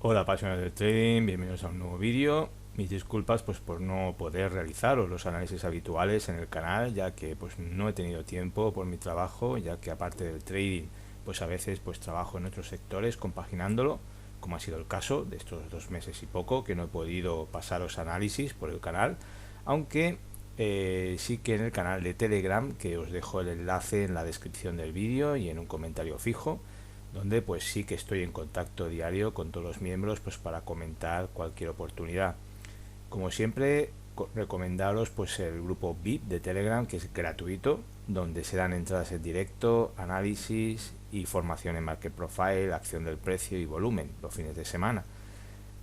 Hola apasionados del trading, bienvenidos a un nuevo vídeo. Mis disculpas pues por no poder realizaros los análisis habituales en el canal, ya que pues no he tenido tiempo por mi trabajo, ya que aparte del trading pues a veces pues trabajo en otros sectores compaginándolo, como ha sido el caso de estos 2 meses y poco que no he podido pasaros análisis por el canal, aunque sí que en el canal de Telegram, que os dejo el enlace en la descripción del vídeo y en un comentario fijo, donde pues sí que estoy en contacto diario con todos los miembros pues para comentar cualquier oportunidad. Como siempre, recomendaros pues el grupo VIP de Telegram, que es gratuito, donde se dan entradas en directo, análisis y formación en market profile, acción del precio y volumen los fines de semana.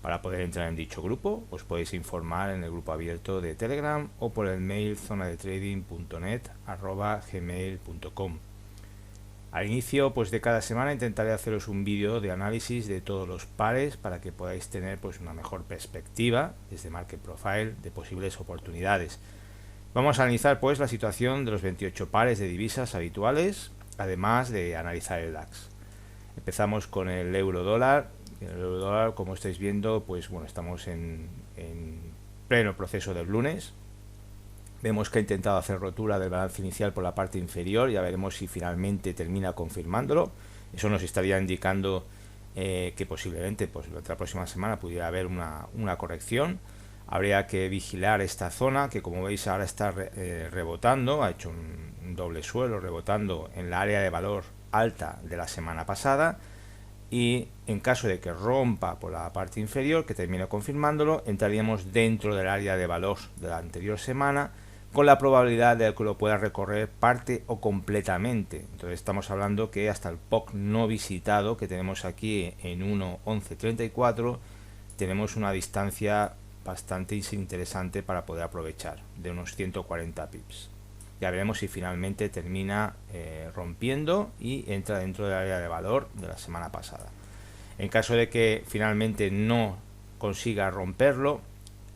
Para poder entrar en dicho grupo os podéis informar en el grupo abierto de Telegram o por el mail zonadetrading.net@gmail.com. Al inicio pues de cada semana intentaré haceros un vídeo de análisis de todos los pares para que podáis tener pues una mejor perspectiva desde Market Profile de posibles oportunidades. Vamos a analizar pues la situación de los 28 pares de divisas habituales, además de analizar el DAX. Empezamos con el euro dólar. El euro dólar, como estáis viendo, pues bueno, estamos en pleno proceso del lunes. Vemos que ha intentado hacer rotura del balance inicial por la parte inferior. Ya veremos si finalmente termina confirmándolo. Eso nos estaría indicando que posiblemente pues, la próxima semana pudiera haber una corrección. Habría que vigilar esta zona que, como veis, ahora está rebotando. Ha hecho un doble suelo, rebotando en la área de valor alta de la semana pasada. Y en caso de que rompa por la parte inferior, que termine confirmándolo, entraríamos dentro del área de valor de la anterior semana, con la probabilidad de que lo pueda recorrer parte o completamente. Entonces estamos hablando que hasta el POC no visitado que tenemos aquí en 1.1134 tenemos una distancia bastante interesante para poder aprovechar, de unos 140 pips. Ya veremos si finalmente termina rompiendo y entra dentro del área de valor de la semana pasada. En caso de que finalmente no consiga romperlo,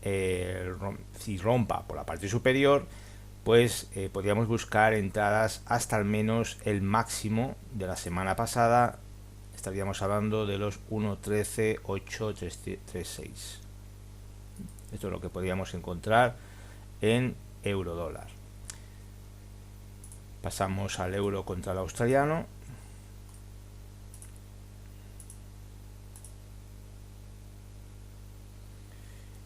si rompa por la parte superior, pues podríamos buscar entradas hasta al menos el máximo de la semana pasada. Estaríamos hablando de los 1.13.836. Esto es lo que podríamos encontrar en euro dólar. Pasamos al euro contra el australiano.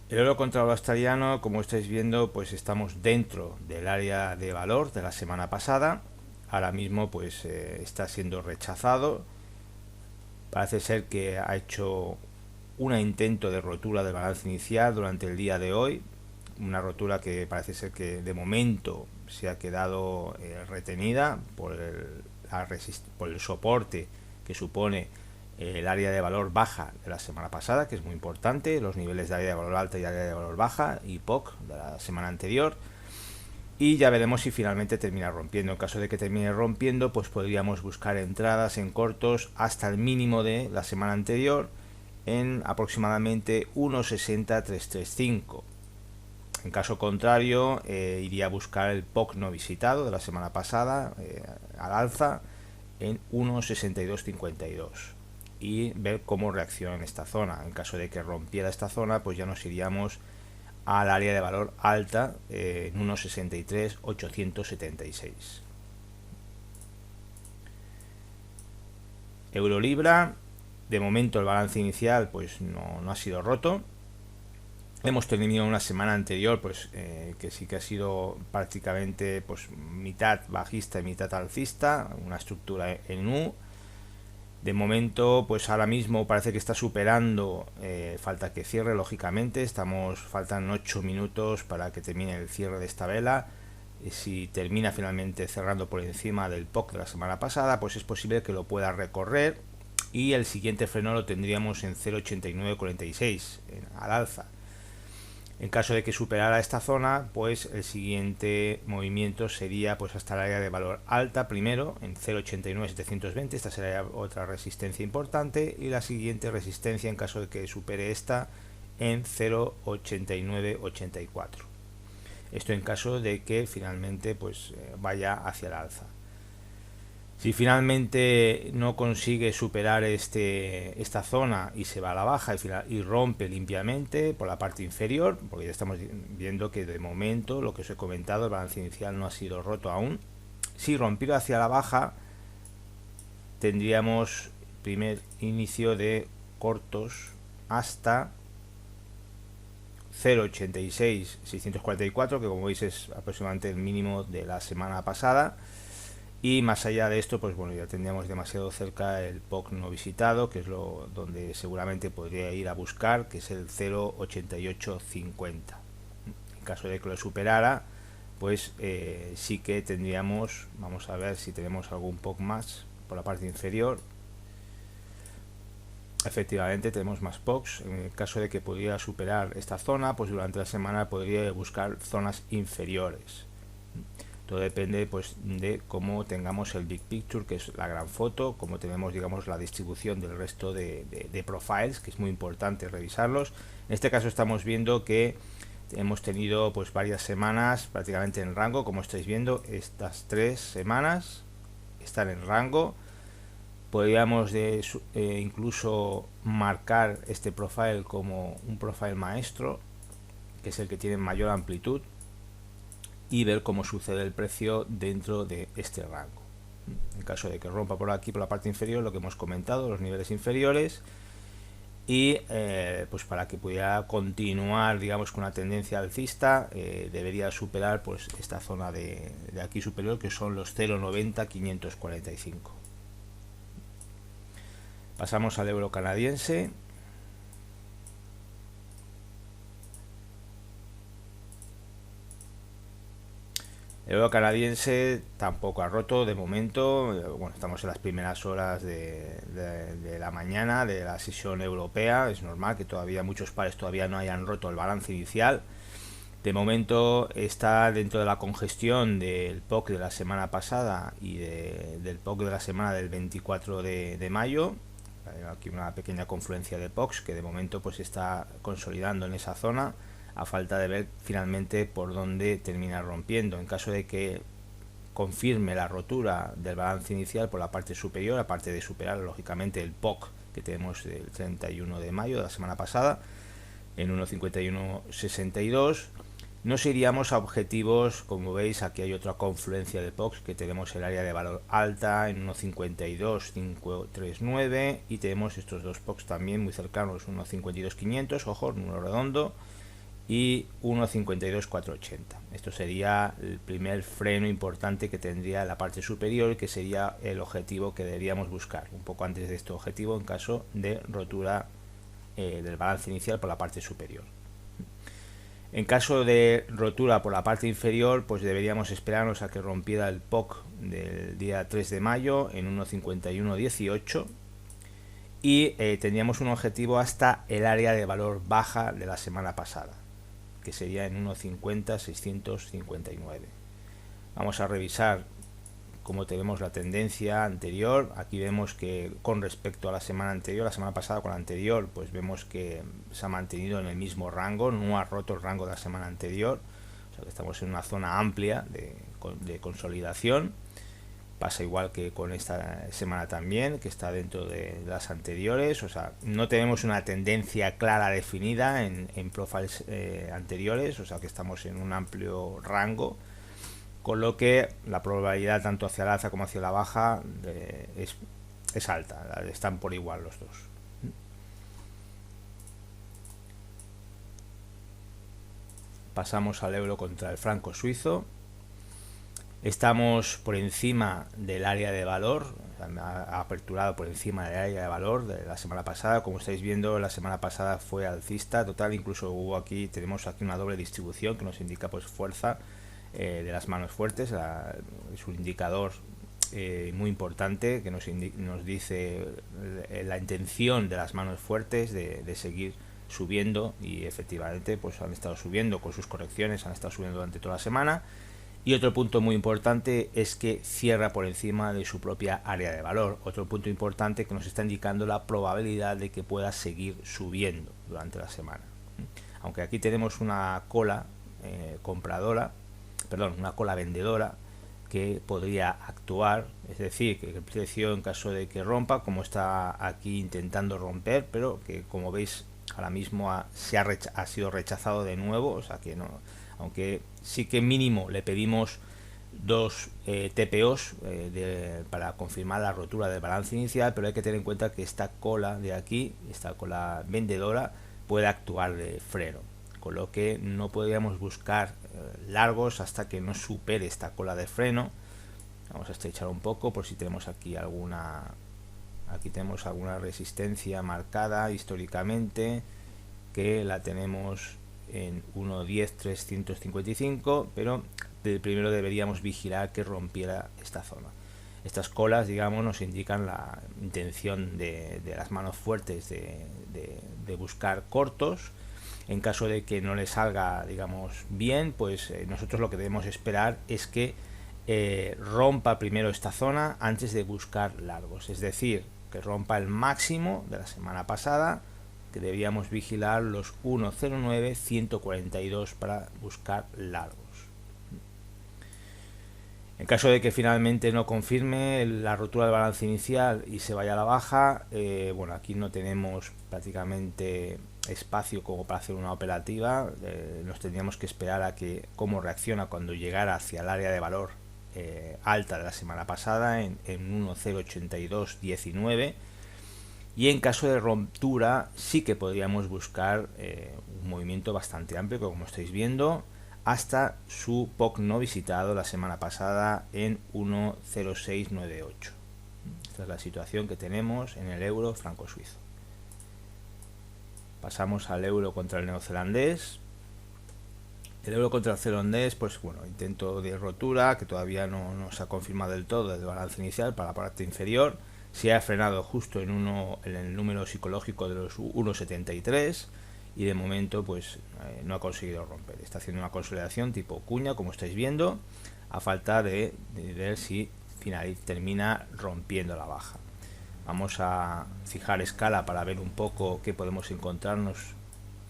El euro contra el australiano, como estáis viendo, pues estamos dentro del área de valor de la semana pasada. Ahora mismo pues está siendo rechazado. Parece ser que ha hecho un intento de rotura del balance inicial durante el día de hoy. Una rotura que parece ser que de momento se ha quedado retenida por el soporte que supone el área de valor baja de la semana pasada, que es muy importante, los niveles de área de valor alta y área de valor baja y POC de la semana anterior. Y ya veremos si finalmente termina rompiendo. En caso de que termine rompiendo, pues podríamos buscar entradas en cortos hasta el mínimo de la semana anterior en aproximadamente 1.60.335. En caso contrario, iría a buscar el POC no visitado de la semana pasada al alza en 1.6252 y ver cómo reacciona en esta zona. En caso de que rompiera esta zona, pues ya nos iríamos al área de valor alta en 1.63.876. Euro libra, de momento el balance inicial pues no ha sido roto. Hemos tenido una semana anterior pues que sí que ha sido prácticamente pues mitad bajista y mitad alcista, una estructura en U. De momento pues ahora mismo parece que está superando, falta que cierre lógicamente, faltan 8 minutos para que termine el cierre de esta vela. Y si termina finalmente cerrando por encima del POC de la semana pasada, pues es posible que lo pueda recorrer y el siguiente freno lo tendríamos en 0.8946 al alza. En caso de que superara esta zona, pues el siguiente movimiento sería pues hasta el área de valor alta primero en 0.89.720. Esta sería otra resistencia importante y la siguiente resistencia en caso de que supere esta en 0.89.84. Esto en caso de que finalmente pues vaya hacia el alza. Si finalmente no consigue superar esta zona y se va a la baja y rompe limpiamente por la parte inferior, porque ya estamos viendo que de momento, lo que os he comentado, el balance inicial no ha sido roto aún. Si rompiera hacia la baja, tendríamos primer inicio de cortos hasta 0,86,644, que como veis es aproximadamente el mínimo de la semana pasada. Y más allá de esto, pues bueno, ya tendríamos demasiado cerca el POC no visitado, que es lo donde seguramente podría ir a buscar, que es el 0,8850. En caso de que lo superara, pues sí que tendríamos, vamos a ver si tenemos algún POC más por la parte inferior. Efectivamente tenemos más POCs. En el caso de que pudiera superar esta zona, pues durante la semana podría buscar zonas inferiores. Todo depende pues de cómo tengamos el big picture, que es la gran foto, cómo tenemos, digamos, la distribución del resto de profiles, que es muy importante revisarlos. En este caso estamos viendo que hemos tenido pues varias semanas prácticamente en rango, como estáis viendo. Estas 3 semanas están en rango. Podríamos incluso marcar este profile como un profile maestro, que es el que tiene mayor amplitud, y ver cómo sucede el precio dentro de este rango. En caso de que rompa por aquí, por la parte inferior, lo que hemos comentado, los niveles inferiores, y pues para que pudiera continuar, digamos, con una tendencia alcista, debería superar pues esta zona de aquí superior, que son los 0,90,545. Pasamos al euro canadiense. El euro canadiense tampoco ha roto de momento. Bueno, estamos en las primeras horas de la mañana de la sesión europea. Es normal que todavía muchos pares todavía no hayan roto el balance inicial. De momento está dentro de la congestión del POC de la semana pasada y del POC de la semana del 24 de mayo. Hay aquí una pequeña confluencia de POCs que de momento pues está consolidando en esa zona, a falta de ver finalmente por dónde termina rompiendo. En caso de que confirme la rotura del balance inicial por la parte superior, aparte de superar lógicamente el POC que tenemos del 31 de mayo de la semana pasada en 1,5162, nos iríamos a objetivos. Como veis, aquí hay otra confluencia de POCs, que tenemos el área de valor alta en 1,52539 y tenemos estos dos POCs también muy cercanos, 1,52500, ojo, número redondo, y 1,52480. Esto sería el primer freno importante que tendría la parte superior y que sería el objetivo que deberíamos buscar un poco antes de este objetivo en caso de rotura del balance inicial por la parte superior. En caso de rotura por la parte inferior, pues deberíamos esperarnos a que rompiera el POC del día 3 de mayo en 1,5118 y tendríamos un objetivo hasta el área de valor baja de la semana pasada, que sería en 1,50,659. Vamos a revisar cómo tenemos la tendencia anterior. Aquí vemos que con respecto a la semana anterior, la semana pasada con la anterior, pues vemos que se ha mantenido en el mismo rango, no ha roto el rango de la semana anterior, o sea que estamos en una zona amplia de consolidación. Pasa igual que con esta semana también, que está dentro de las anteriores, o sea, no tenemos una tendencia clara definida en profiles anteriores, o sea que estamos en un amplio rango, con lo que la probabilidad tanto hacia la alza como hacia la baja es alta, están por igual los dos. Pasamos al euro contra el franco suizo. Estamos por encima del área de valor, ha aperturado por encima del área de valor de la semana pasada. Como estáis viendo, la semana pasada fue alcista total, incluso tenemos aquí una doble distribución que nos indica pues fuerza de las manos fuertes. Es un indicador muy importante que nos dice la intención de las manos fuertes de seguir subiendo, y efectivamente pues han estado subiendo con sus correcciones, han estado subiendo durante toda la semana. Y otro punto muy importante es que cierra por encima de su propia área de valor. Otro punto importante que nos está indicando la probabilidad de que pueda seguir subiendo durante la semana. Aunque aquí tenemos una cola compradora, perdón, una cola vendedora, que podría actuar, es decir, que el precio en caso de que rompa, como está aquí intentando romper, pero que como veis ahora mismo ha sido rechazado de nuevo, o sea que no, aunque sí que mínimo le pedimos dos TPOs para confirmar la rotura del balance inicial, pero hay que tener en cuenta que esta cola de aquí, esta cola vendedora, puede actuar de freno, con lo que no podríamos buscar largos hasta que no supere esta cola de freno. Vamos a estrechar un poco por si tenemos aquí alguna resistencia marcada históricamente, que la tenemos en 1.10.355, pero primero deberíamos vigilar que rompiera esta zona. Estas colas, digamos, nos indican la intención de las manos fuertes de buscar cortos. En caso de que no le salga, digamos, bien, pues nosotros lo que debemos esperar es que rompa primero esta zona antes de buscar largos, es decir, que rompa el máximo de la semana pasada, que debíamos vigilar los 1.09.142 para buscar largos. En caso de que finalmente no confirme la rotura del balance inicial y se vaya a la baja, bueno, aquí no tenemos prácticamente espacio como para hacer una operativa. Nos tendríamos que esperar a que cómo reacciona cuando llegara hacia el área de valor alta de la semana pasada en 1.082.19, y en caso de ruptura sí que podríamos buscar un movimiento bastante amplio, como estáis viendo, hasta su POC no visitado la semana pasada en 1.0698. Esta es la situación que tenemos en el euro franco suizo. Pasamos al euro contra el neozelandés. El euro contra el neozelandés, pues bueno, intento de rotura que todavía no se ha confirmado del todo el balance inicial para la parte inferior. Se ha frenado justo en el número psicológico de los 1.73. Y de momento pues no ha conseguido romper. Está haciendo una consolidación tipo cuña, como estáis viendo, a falta de ver si termina rompiendo la baja. Vamos a fijar escala para ver un poco qué podemos encontrarnos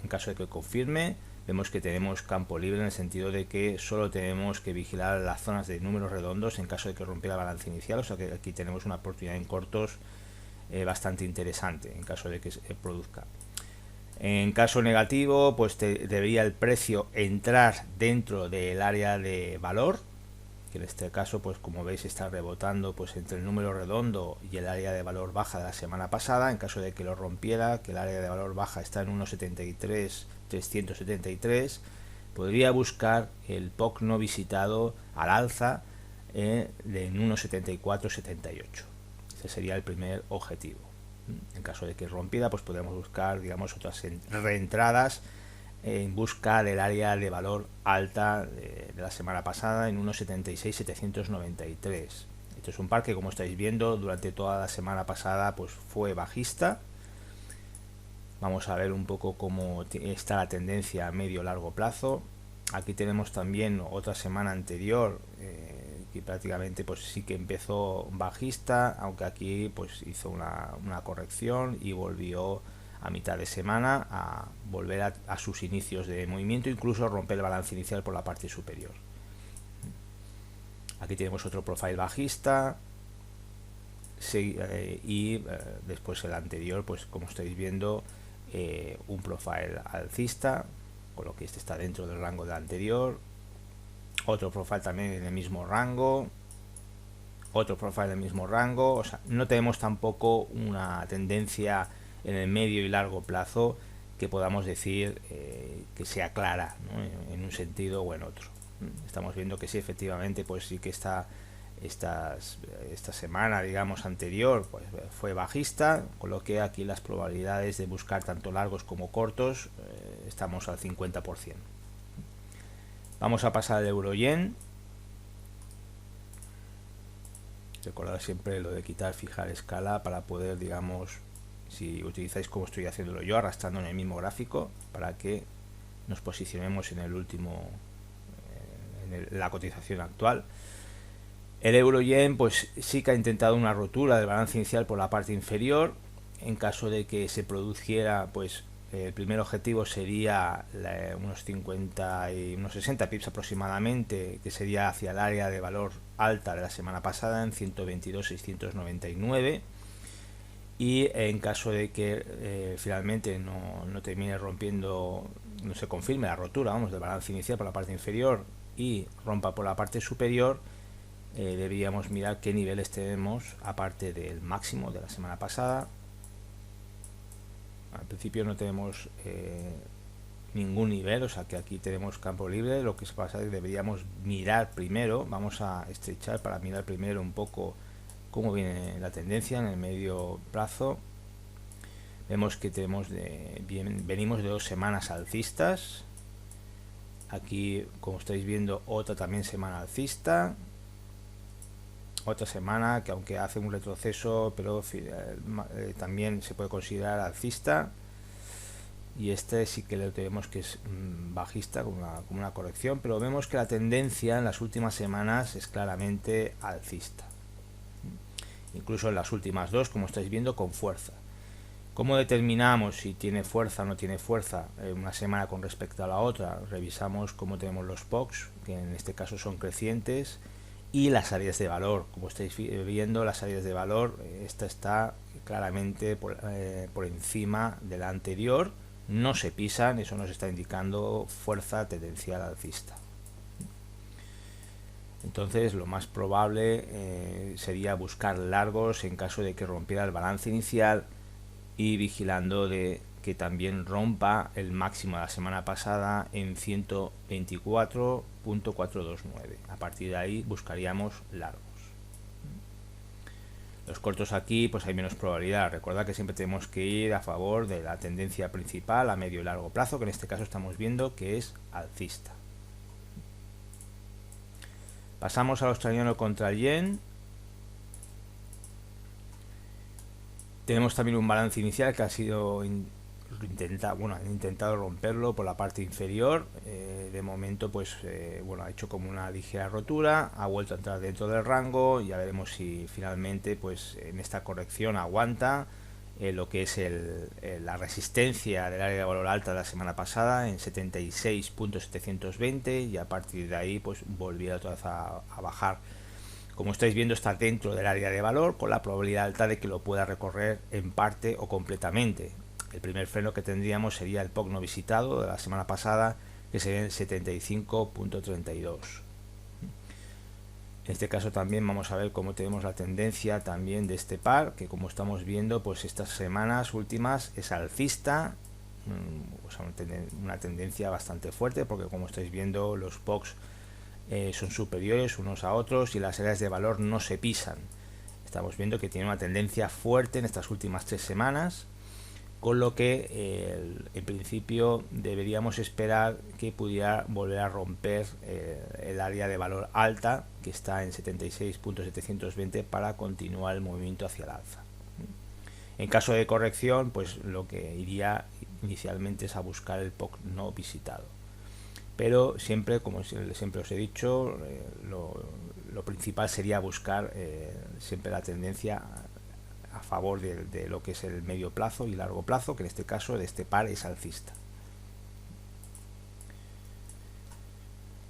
en caso de que confirme. Vemos que tenemos campo libre en el sentido de que solo tenemos que vigilar las zonas de números redondos en caso de que rompiera el balance inicial, o sea que aquí tenemos una oportunidad en cortos bastante interesante en caso de que se produzca. En caso negativo, pues debería el precio entrar dentro del área de valor, que en este caso, pues como veis, está rebotando pues entre el número redondo y el área de valor baja de la semana pasada. En caso de que lo rompiera, que el área de valor baja está en 1.73.373, podría buscar el POC no visitado al alza en 1.74.78. Ese sería el primer objetivo. En caso de que rompiera, pues podemos buscar, digamos, otras reentradas en busca del área de valor alta de la semana pasada en 1.76.793. Esto es un par que, como estáis viendo, durante toda la semana pasada pues fue bajista. Vamos a ver un poco cómo está la tendencia a medio largo plazo. Aquí tenemos también otra semana anterior que prácticamente pues sí que empezó bajista, aunque aquí pues hizo una corrección y volvió a mitad de semana a volver a sus inicios de movimiento, incluso romper el balance inicial por la parte superior. Aquí tenemos otro profile bajista y después el anterior, pues como estáis viendo, un profile alcista, con lo que este está dentro del rango del anterior. Otro profile también en el mismo rango, otro profile en el mismo rango. O sea, no tenemos tampoco una tendencia en el medio y largo plazo que podamos decir que sea clara, ¿no?, en un sentido o en otro. Estamos viendo que sí, efectivamente, pues sí que esta semana, digamos, anterior, pues fue bajista, con lo que aquí las probabilidades de buscar tanto largos como cortos estamos al 50%. Vamos a pasar al euro-yen. Recordad siempre lo de quitar, fijar escala para poder, digamos, si utilizáis como estoy haciéndolo yo, arrastrando en el mismo gráfico, para que nos posicionemos en el último, la cotización actual. El euro-yen pues sí que ha intentado una rotura del balance inicial por la parte inferior. En caso de que se produjera, pues el primer objetivo sería unos 50 y unos 60 pips aproximadamente, que sería hacia el área de valor alta de la semana pasada en 122.699. Y en caso de que finalmente no termine rompiendo, no se confirme la rotura, vamos, del balance inicial por la parte inferior y rompa por la parte superior, deberíamos mirar qué niveles tenemos aparte del máximo de la semana pasada. Al principio no tenemos ningún nivel, o sea que aquí tenemos campo libre. Lo que pasa es que deberíamos mirar primero, vamos a estrechar para mirar primero un poco cómo viene la tendencia en el medio plazo. Vemos que venimos de 2 semanas alcistas. Aquí, como estáis viendo, otra también semana alcista. Otra semana que, aunque hace un retroceso, pero también se puede considerar alcista. Y este sí que lo tenemos que es bajista, como una corrección, pero vemos que la tendencia en las últimas semanas es claramente alcista. Incluso en las últimas dos, como estáis viendo, con fuerza. ¿Cómo determinamos si tiene fuerza o no tiene fuerza una semana con respecto a la otra? Revisamos cómo tenemos los POCs, que en este caso son crecientes, y las áreas de valor. Como estáis viendo, las áreas de valor, esta está claramente por encima de la anterior, no se pisan, eso nos está indicando fuerza tendencial alcista. Entonces lo más probable sería buscar largos en caso de que rompiera el balance inicial y vigilando de que también rompa el máximo de la semana pasada en 124.429. A partir de ahí buscaríamos largos. Los cortos aquí pues hay menos probabilidad. Recuerda que siempre tenemos que ir a favor de la tendencia principal a medio y largo plazo, que en este caso estamos viendo que es alcista. Pasamos al australiano contra el yen. Tenemos también un balance inicial que ha sido han intentado romperlo por la parte inferior. De momento pues ha hecho como una ligera rotura, ha vuelto a entrar dentro del rango. Ya veremos si finalmente pues en esta corrección aguanta lo que es la resistencia del área de valor alta de la semana pasada en 76.720 y a partir de ahí pues volviera otra vez a bajar. Como estáis viendo, está dentro del área de valor con la probabilidad alta de que lo pueda recorrer en parte o completamente. El primer freno que tendríamos sería el POC no visitado de la semana pasada, que sería el 75.32. En este caso también vamos a ver cómo tenemos la tendencia también de este par, que como estamos viendo pues estas semanas últimas es alcista, una tendencia bastante fuerte, porque como estáis viendo los POCs son superiores unos a otros y las áreas de valor no se pisan. Estamos viendo que tiene una tendencia fuerte en estas últimas 3 semanas, con lo que en principio deberíamos esperar que pudiera volver a romper el área de valor alta, que está en 76.720, para continuar el movimiento hacia el alza. En caso de corrección, pues lo que iría inicialmente es a buscar el POC no visitado. Pero siempre, como siempre os he dicho, lo principal sería buscar siempre la tendencia a favor de lo que es el medio plazo y largo plazo, que en este caso de este par es alcista.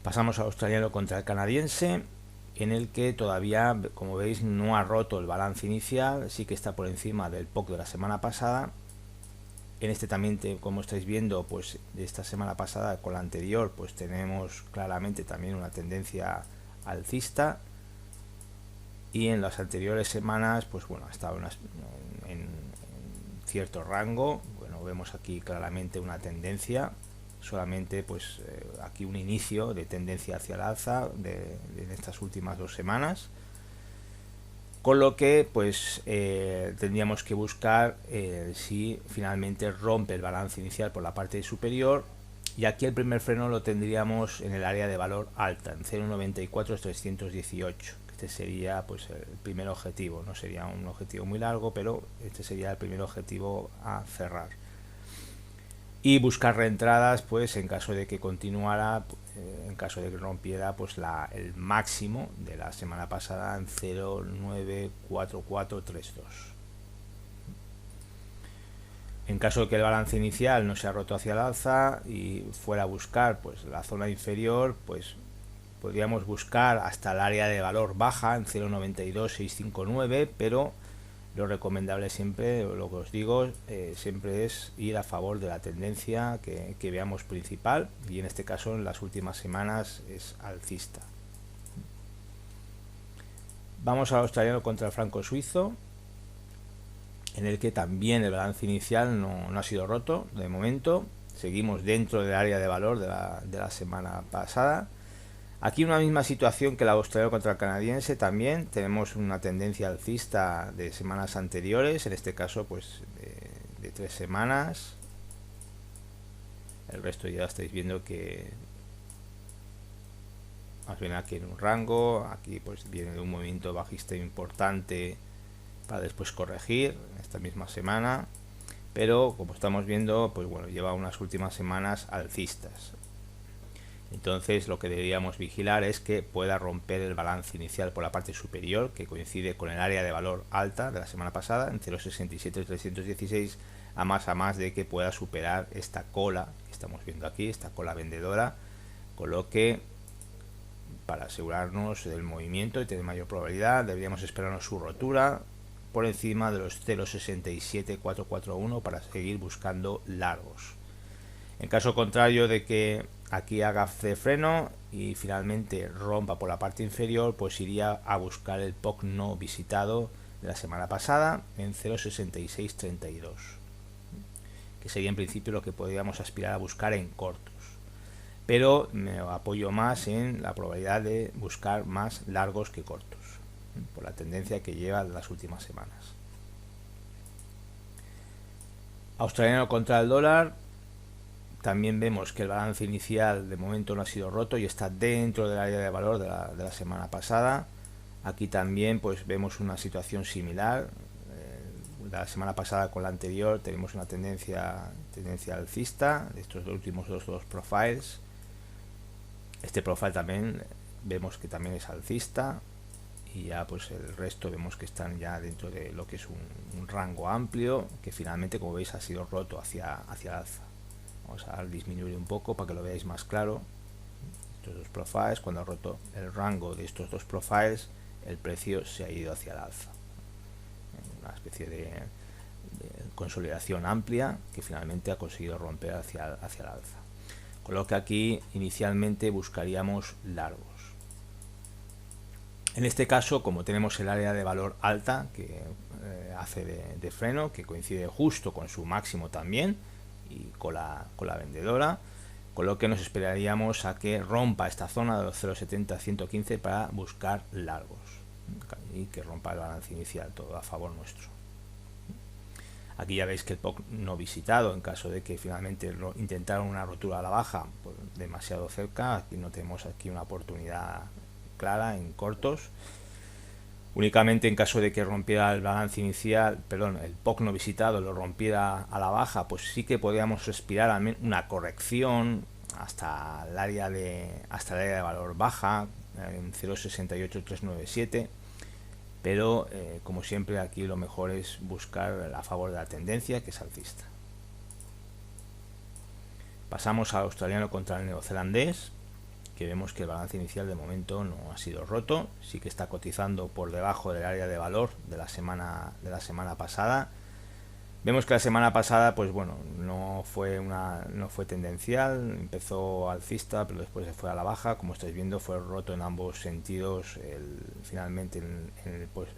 Pasamos al australiano contra el canadiense, en el que todavía, como veis, no ha roto el balance inicial, sí que está por encima del POC de la semana pasada. En este también, como estáis viendo, pues de esta semana pasada con la anterior, pues tenemos claramente también una tendencia alcista. Y en las anteriores semanas, pues ha estado en cierto rango. Vemos aquí claramente una tendencia, solamente pues aquí un inicio de tendencia hacia el alza en estas últimas 2 semanas. Con lo que pues tendríamos que buscar si finalmente rompe el balance inicial por la parte superior, y aquí el primer freno lo tendríamos en el área de valor alta, en 0.94.318. Este sería pues el primer objetivo, no sería un objetivo muy largo, pero este sería el primer objetivo a cerrar. Y buscar reentradas pues en caso de que continuara, en caso de que rompiera pues el máximo de la semana pasada en 0.94432. En caso de que el balance inicial no se ha roto hacia el alza y fuera a buscar pues la zona inferior, pues podríamos buscar hasta el área de valor baja en 0,92659, pero lo recomendable siempre, lo que os digo, siempre es ir a favor de la tendencia que veamos principal, y en este caso en las últimas semanas es alcista. Vamos al australiano contra el franco suizo, en el que también el balance inicial no ha sido roto de momento. Seguimos dentro del área de valor de la semana pasada. Aquí una misma situación que el australiano contra el canadiense. También tenemos una tendencia alcista de semanas anteriores, en este caso pues de 3 semanas. El resto ya estáis viendo que más bien aquí en un rango. Aquí pues viene de un movimiento bajista importante para después corregir esta misma semana, pero como estamos viendo, pues bueno, lleva unas últimas semanas alcistas. Entonces lo que deberíamos vigilar es que pueda romper el balance inicial por la parte superior, que coincide con el área de valor alta de la semana pasada en 0,67316, a más de que pueda superar esta cola que estamos viendo aquí, esta cola vendedora, con lo que para asegurarnos del movimiento y tener mayor probabilidad deberíamos esperarnos su rotura por encima de los 0,67441 para seguir buscando largos. En caso contrario de que aquí haga de freno y finalmente rompa por la parte inferior, pues iría a buscar el POC no visitado de la semana pasada en 0,6632, que sería en principio lo que podríamos aspirar a buscar en cortos, pero me apoyo más en la probabilidad de buscar más largos que cortos por la tendencia que lleva las últimas semanas. Australiano contra el dólar. También vemos que el balance inicial de momento no ha sido roto y está dentro del área de valor de la semana pasada. Aquí también pues vemos una situación similar. La semana pasada con la anterior tenemos una tendencia alcista de estos últimos dos profiles. Este profile también vemos que también es alcista, y ya pues el resto vemos que están ya dentro de lo que es un rango amplio que finalmente, como veis, ha sido roto hacia el alza. Vamos a disminuir un poco para que lo veáis más claro. Estos dos profiles, cuando ha roto el rango de estos dos profiles, el precio se ha ido hacia el alza, una especie de consolidación amplia que finalmente ha conseguido romper hacia el alza, con lo que aquí inicialmente buscaríamos largos. En este caso, como tenemos el área de valor alta que hace de freno, que coincide justo con su máximo también y con la vendedora, con lo que nos esperaríamos a que rompa esta zona de los 0,70-115 para buscar largos y que rompa el balance inicial, todo a favor nuestro. Aquí ya veis que el POC no visitado, en caso de que finalmente intentaron una rotura a la baja pues demasiado cerca, aquí no tenemos aquí una oportunidad clara en cortos. Únicamente en caso de que rompiera el balance inicial, perdón, el POC no visitado lo rompiera a la baja, pues sí que podríamos respirar una corrección hasta el área de valor baja en 0,68397, pero como siempre aquí lo mejor es buscar a favor de la tendencia, que es alcista. Pasamos al australiano contra el neozelandés, que vemos que el balance inicial de momento no ha sido roto, sí que está cotizando por debajo del área de valor de la semana pasada. Vemos que la semana pasada pues bueno, no fue tendencial, empezó alcista pero después se fue a la baja. Como estáis viendo, fue roto en ambos sentidos finalmente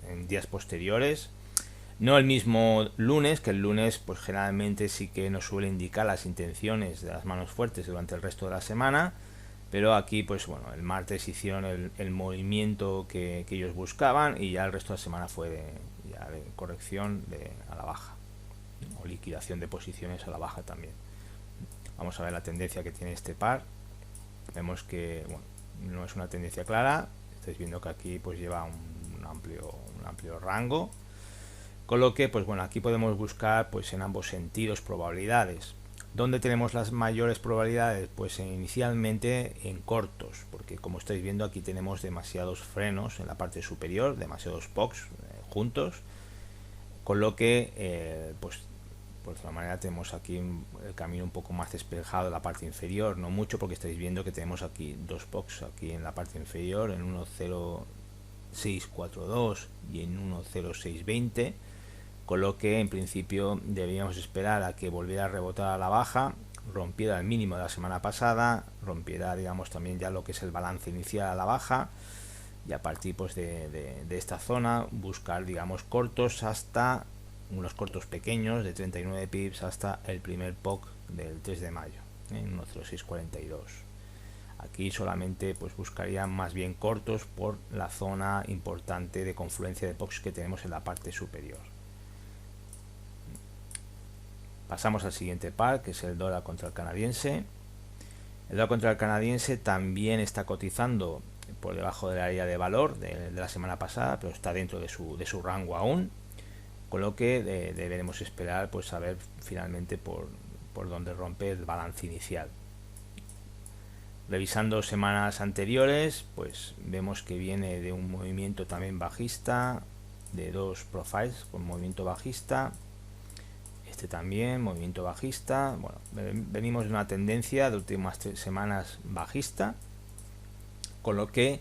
en días posteriores. No el mismo lunes, que el lunes pues generalmente sí que nos suele indicar las intenciones de las manos fuertes durante el resto de la semana, pero aquí pues bueno, el martes hicieron el movimiento que ellos buscaban, y ya el resto de la semana fue de corrección a la baja o liquidación de posiciones a la baja también. Vamos a ver la tendencia que tiene este par. Vemos que bueno, no es una tendencia clara, estáis viendo que aquí pues lleva un amplio rango, con lo que pues bueno, aquí podemos buscar pues en ambos sentidos probabilidades. ¿Dónde tenemos las mayores probabilidades? Pues inicialmente en cortos, porque como estáis viendo aquí tenemos demasiados frenos en la parte superior, demasiados POCs juntos, con lo que pues por otra manera tenemos aquí el camino un poco más despejado en la parte inferior, no mucho porque estáis viendo que tenemos aquí dos POCs aquí en la parte inferior, en 1.0642 y en 1.0620, con lo que en principio deberíamos esperar a que volviera a rebotar a la baja, rompiera el mínimo de la semana pasada, rompiera digamos también ya lo que es el balance inicial a la baja, y a partir pues de esta zona buscar digamos cortos hasta unos cortos pequeños de 39 pips hasta el primer POC del 3 de mayo en 1.0642. Aquí solamente pues buscaría más bien cortos por la zona importante de confluencia de POCs que tenemos en la parte superior. Pasamos al siguiente par, que es el dólar contra el canadiense. El dólar contra el canadiense también está cotizando por debajo del área de valor de la semana pasada, pero está dentro de su rango aún, con lo que deberemos esperar pues a ver finalmente por dónde rompe el balance inicial. Revisando semanas anteriores, pues vemos que viene de un movimiento también bajista, de dos profiles con movimiento bajista, este también movimiento bajista. Bueno, venimos de una tendencia de últimas 3 semanas bajista, con lo que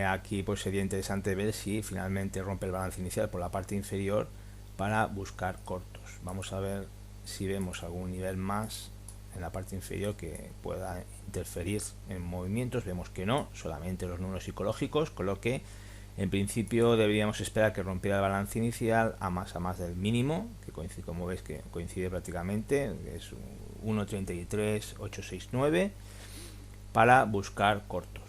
aquí pues sería interesante ver si finalmente rompe el balance inicial por la parte inferior para buscar cortos. Vamos a ver si vemos algún nivel más en la parte inferior que pueda interferir en movimientos. Vemos que no, solamente los números psicológicos, con lo que en principio deberíamos esperar que rompiera el balance inicial a más del mínimo, que coincide, como veis que coincide prácticamente, es 1.33.869, para buscar cortos.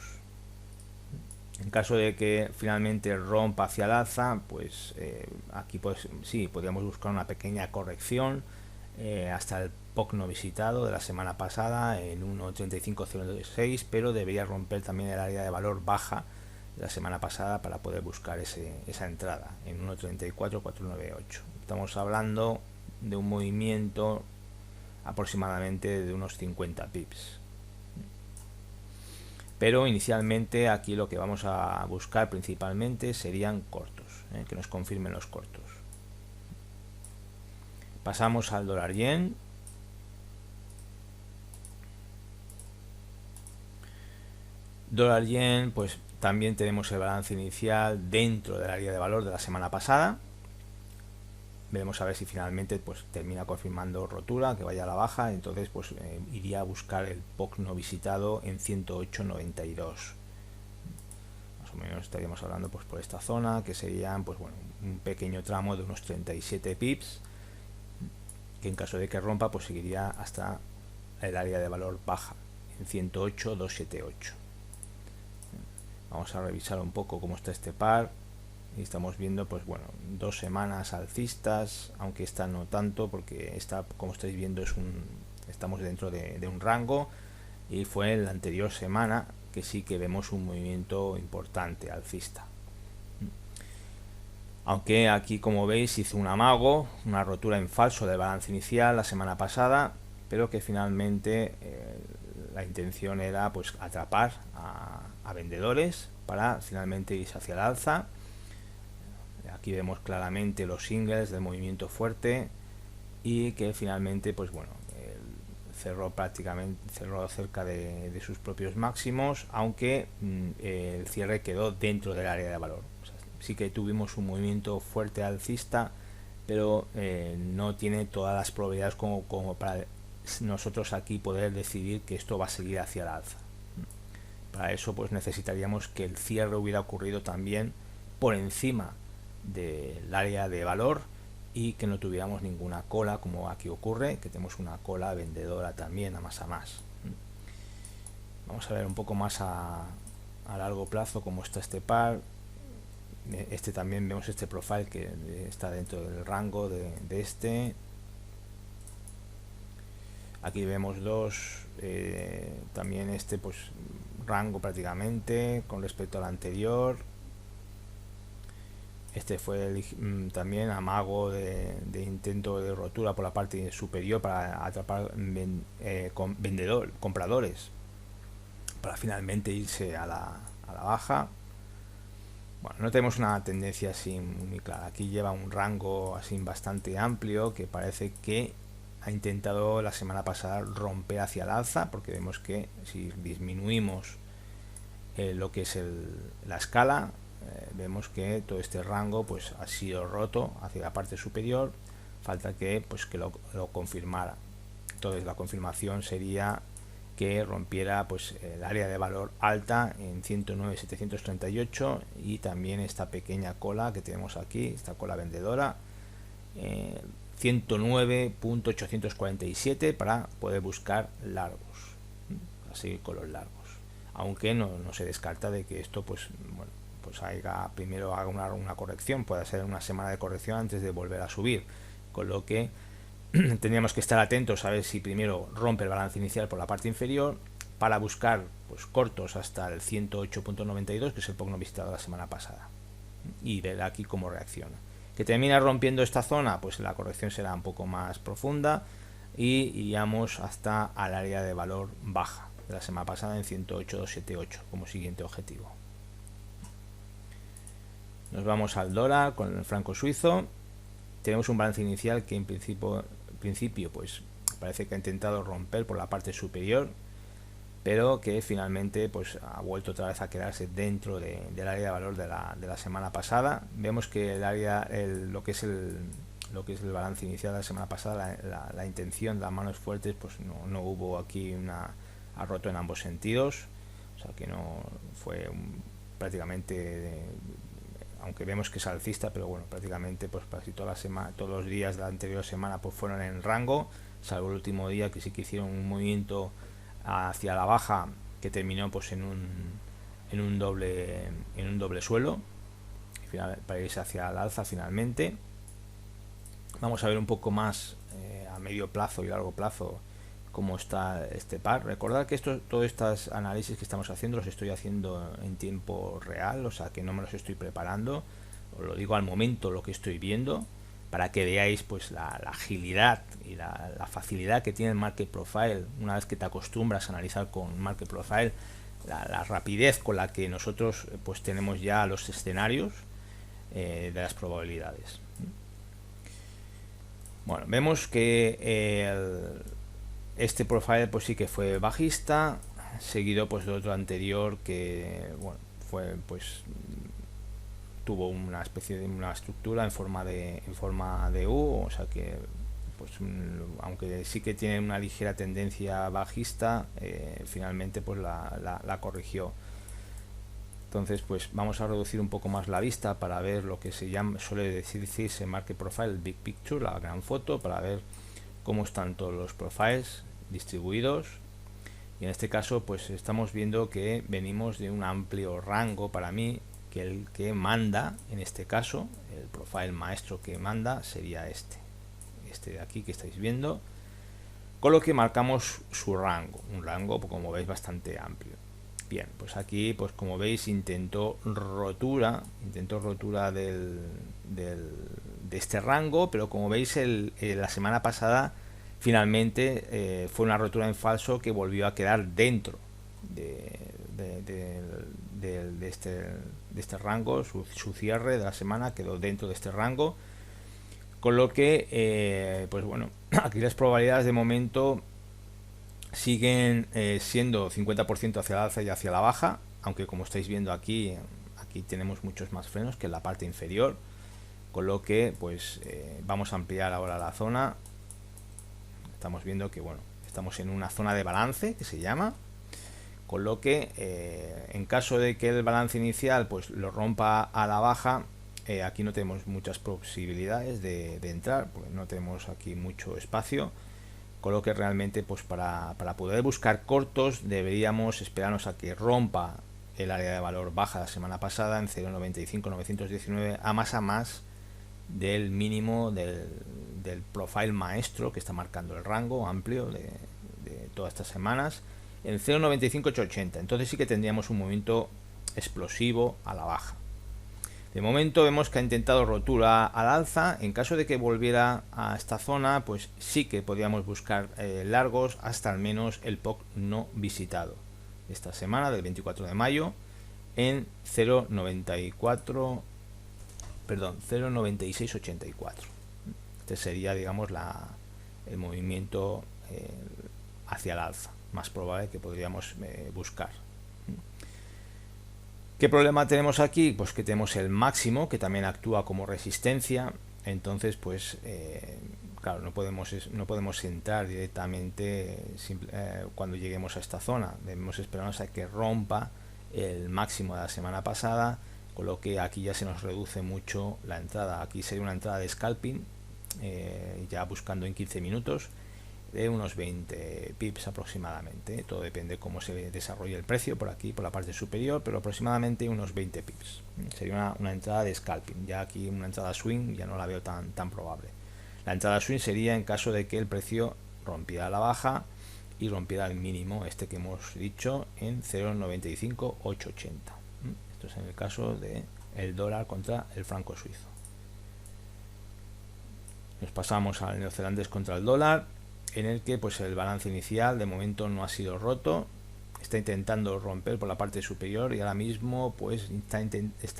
En caso de que finalmente rompa hacia el alza, pues aquí pues sí, podríamos buscar una pequeña corrección hasta el POC no visitado de la semana pasada en 1.3506, pero debería romper también el área de valor baja de la semana pasada para poder buscar esa entrada en 1.34.498. Estamos hablando de un movimiento aproximadamente de unos 50 pips. Pero inicialmente aquí lo que vamos a buscar principalmente serían cortos, que nos confirmen los cortos. Pasamos al dólar yen. Dólar yen, pues también tenemos el balance inicial dentro del área de valor de la semana pasada. Veremos a ver si finalmente pues termina confirmando rotura, que vaya a la baja. Entonces pues iría a buscar el POC no visitado en 108.92. Más o menos estaríamos hablando pues por esta zona, que serían pues bueno, un pequeño tramo de unos 37 pips, que en caso de que rompa pues seguiría hasta el área de valor baja en 108.278. Vamos a revisar un poco cómo está este par. Y estamos viendo pues bueno, 2 semanas alcistas, aunque esta no tanto, porque esta, como estáis viendo, estamos dentro de un rango, y fue en la anterior semana que sí que vemos un movimiento importante alcista. Aunque aquí, como veis, hizo un amago, una rotura en falso del balance inicial la semana pasada, pero que finalmente la intención era pues atrapar a vendedores para finalmente irse hacia el alza. Aquí vemos claramente los singles del movimiento fuerte, y que finalmente pues bueno, cerró cerca de sus propios máximos, aunque el cierre quedó dentro del área de valor. O sea, sí que tuvimos un movimiento fuerte alcista, pero no tiene todas las probabilidades como para nosotros aquí poder decidir que esto va a seguir hacia el alza. Para eso pues necesitaríamos que el cierre hubiera ocurrido también por encima del área de valor y que no tuviéramos ninguna cola, como aquí ocurre, que tenemos una cola vendedora también a más. Vamos a ver un poco más a largo plazo cómo está este par. Este también vemos este profile que está dentro del rango de este. Aquí vemos dos, también este pues rango prácticamente con respecto al anterior. Este fue también amago de intento de rotura por la parte superior para atrapar compradores, para finalmente irse a la baja. Bueno, no tenemos una tendencia así muy clara. Aquí lleva un rango así bastante amplio que parece que ha intentado la semana pasada romper hacia el alza, porque vemos que si disminuimos lo que es la escala, vemos que todo este rango pues ha sido roto hacia la parte superior. Falta que pues que lo confirmara. Entonces la confirmación sería que rompiera pues el área de valor alta en 109.738 y también esta pequeña cola que tenemos aquí, esta cola vendedora, 109.847, para poder buscar largos, así con los largos, aunque no se descarta de que esto pues bueno, pues primero haga una corrección, puede ser una semana de corrección antes de volver a subir, con lo que tendríamos que estar atentos a ver si primero rompe el balance inicial por la parte inferior para buscar pues cortos hasta el 108.92, que es el POC no visitado la semana pasada, y ver aquí cómo reacciona. Que termina rompiendo esta zona, pues la corrección será un poco más profunda y iríamos hasta al área de valor baja de la semana pasada en 108.278 como siguiente objetivo. Nos vamos al dólar con el franco suizo. Tenemos un balance inicial que en principio pues parece que ha intentado romper por la parte superior, pero que finalmente pues ha vuelto otra vez a quedarse dentro del área de valor de la semana pasada. Vemos que el área, lo que es el balance inicial de la semana pasada, la intención, las manos fuertes, pues no hubo aquí ha roto en ambos sentidos, o sea que no fue prácticamente aunque vemos que es alcista, pero bueno, prácticamente pues casi todos los días de la anterior semana pues fueron en rango, salvo el último día que sí que hicieron un movimiento hacia la baja que terminó pues en un doble suelo para irse hacia el alza finalmente. Vamos a ver un poco más a medio plazo y largo plazo cómo está este par. Recordad que todos estos análisis que estamos haciendo los estoy haciendo en tiempo real, o sea que no me los estoy preparando, os lo digo al momento lo que estoy viendo, para que veáis pues la agilidad y la facilidad que tiene el Market Profile. Una vez que te acostumbras a analizar con Market Profile, la rapidez con la que nosotros pues tenemos ya los escenarios de las probabilidades. Bueno, vemos que este profile pues sí que fue bajista, seguido pues de otro anterior que bueno pues tuvo una especie de una estructura en forma de U, o sea que pues aunque sí que tiene una ligera tendencia bajista, finalmente pues la corrigió. Entonces pues vamos a reducir un poco más la vista para ver lo que suele decirse Market Profile, Big Picture, la gran foto, para ver cómo están todos los profiles distribuidos. Y en este caso pues estamos viendo que venimos de un amplio rango. Para mí que el que manda en este caso, el profile maestro que manda sería este de aquí que estáis viendo, con lo que marcamos su rango, un rango como veis bastante amplio. Bien, pues aquí pues como veis intentó rotura de este rango, pero como veis la semana pasada finalmente fue una rotura en falso que volvió a quedar dentro de este rango. Su cierre de la semana quedó dentro de este rango, con lo que pues bueno, aquí las probabilidades de momento siguen siendo 50% hacia la alza y hacia la baja, aunque como estáis viendo aquí tenemos muchos más frenos que en la parte inferior, con lo que pues vamos a ampliar ahora la zona. Estamos viendo que bueno, estamos en una zona de balance que se llama, con lo que en caso de que el balance inicial pues lo rompa a la baja, aquí no tenemos muchas posibilidades de entrar, porque no tenemos aquí mucho espacio, con lo que realmente pues para poder buscar cortos deberíamos esperarnos a que rompa el área de valor baja la semana pasada en 0.95.919 a más del mínimo del profile maestro que está marcando el rango amplio de todas estas semanas en 0.95.880. Entonces sí que tendríamos un movimiento explosivo a la baja. De momento vemos que ha intentado rotura al alza. En caso de que volviera a esta zona, pues sí que podríamos buscar largos hasta al menos el POC no visitado esta semana del 24 de mayo en 0,94, perdón, 0,9684. Este sería, digamos, el movimiento hacia el alza más probable que podríamos buscar. ¿Qué problema tenemos aquí? Pues que tenemos el máximo, que también actúa como resistencia. Entonces, pues claro, no podemos entrar directamente cuando lleguemos a esta zona. Debemos esperarnos a que rompa el máximo de la semana pasada, con lo que aquí ya se nos reduce mucho la entrada. Aquí sería una entrada de scalping, ya buscando en 15 minutos, de unos 20 pips aproximadamente. Todo depende cómo se desarrolle el precio por aquí, por la parte superior, pero aproximadamente unos 20 pips. Sería una entrada de scalping. Ya aquí una entrada swing ya no la veo tan probable. La entrada swing sería en caso de que el precio rompiera la baja y rompiera el mínimo este que hemos dicho en 0,95880. Esto es en el caso de el dólar contra el franco suizo. Nos pasamos al neozelandés contra el dólar, en el que pues el balance inicial de momento no ha sido roto, está intentando romper por la parte superior y ahora mismo pues está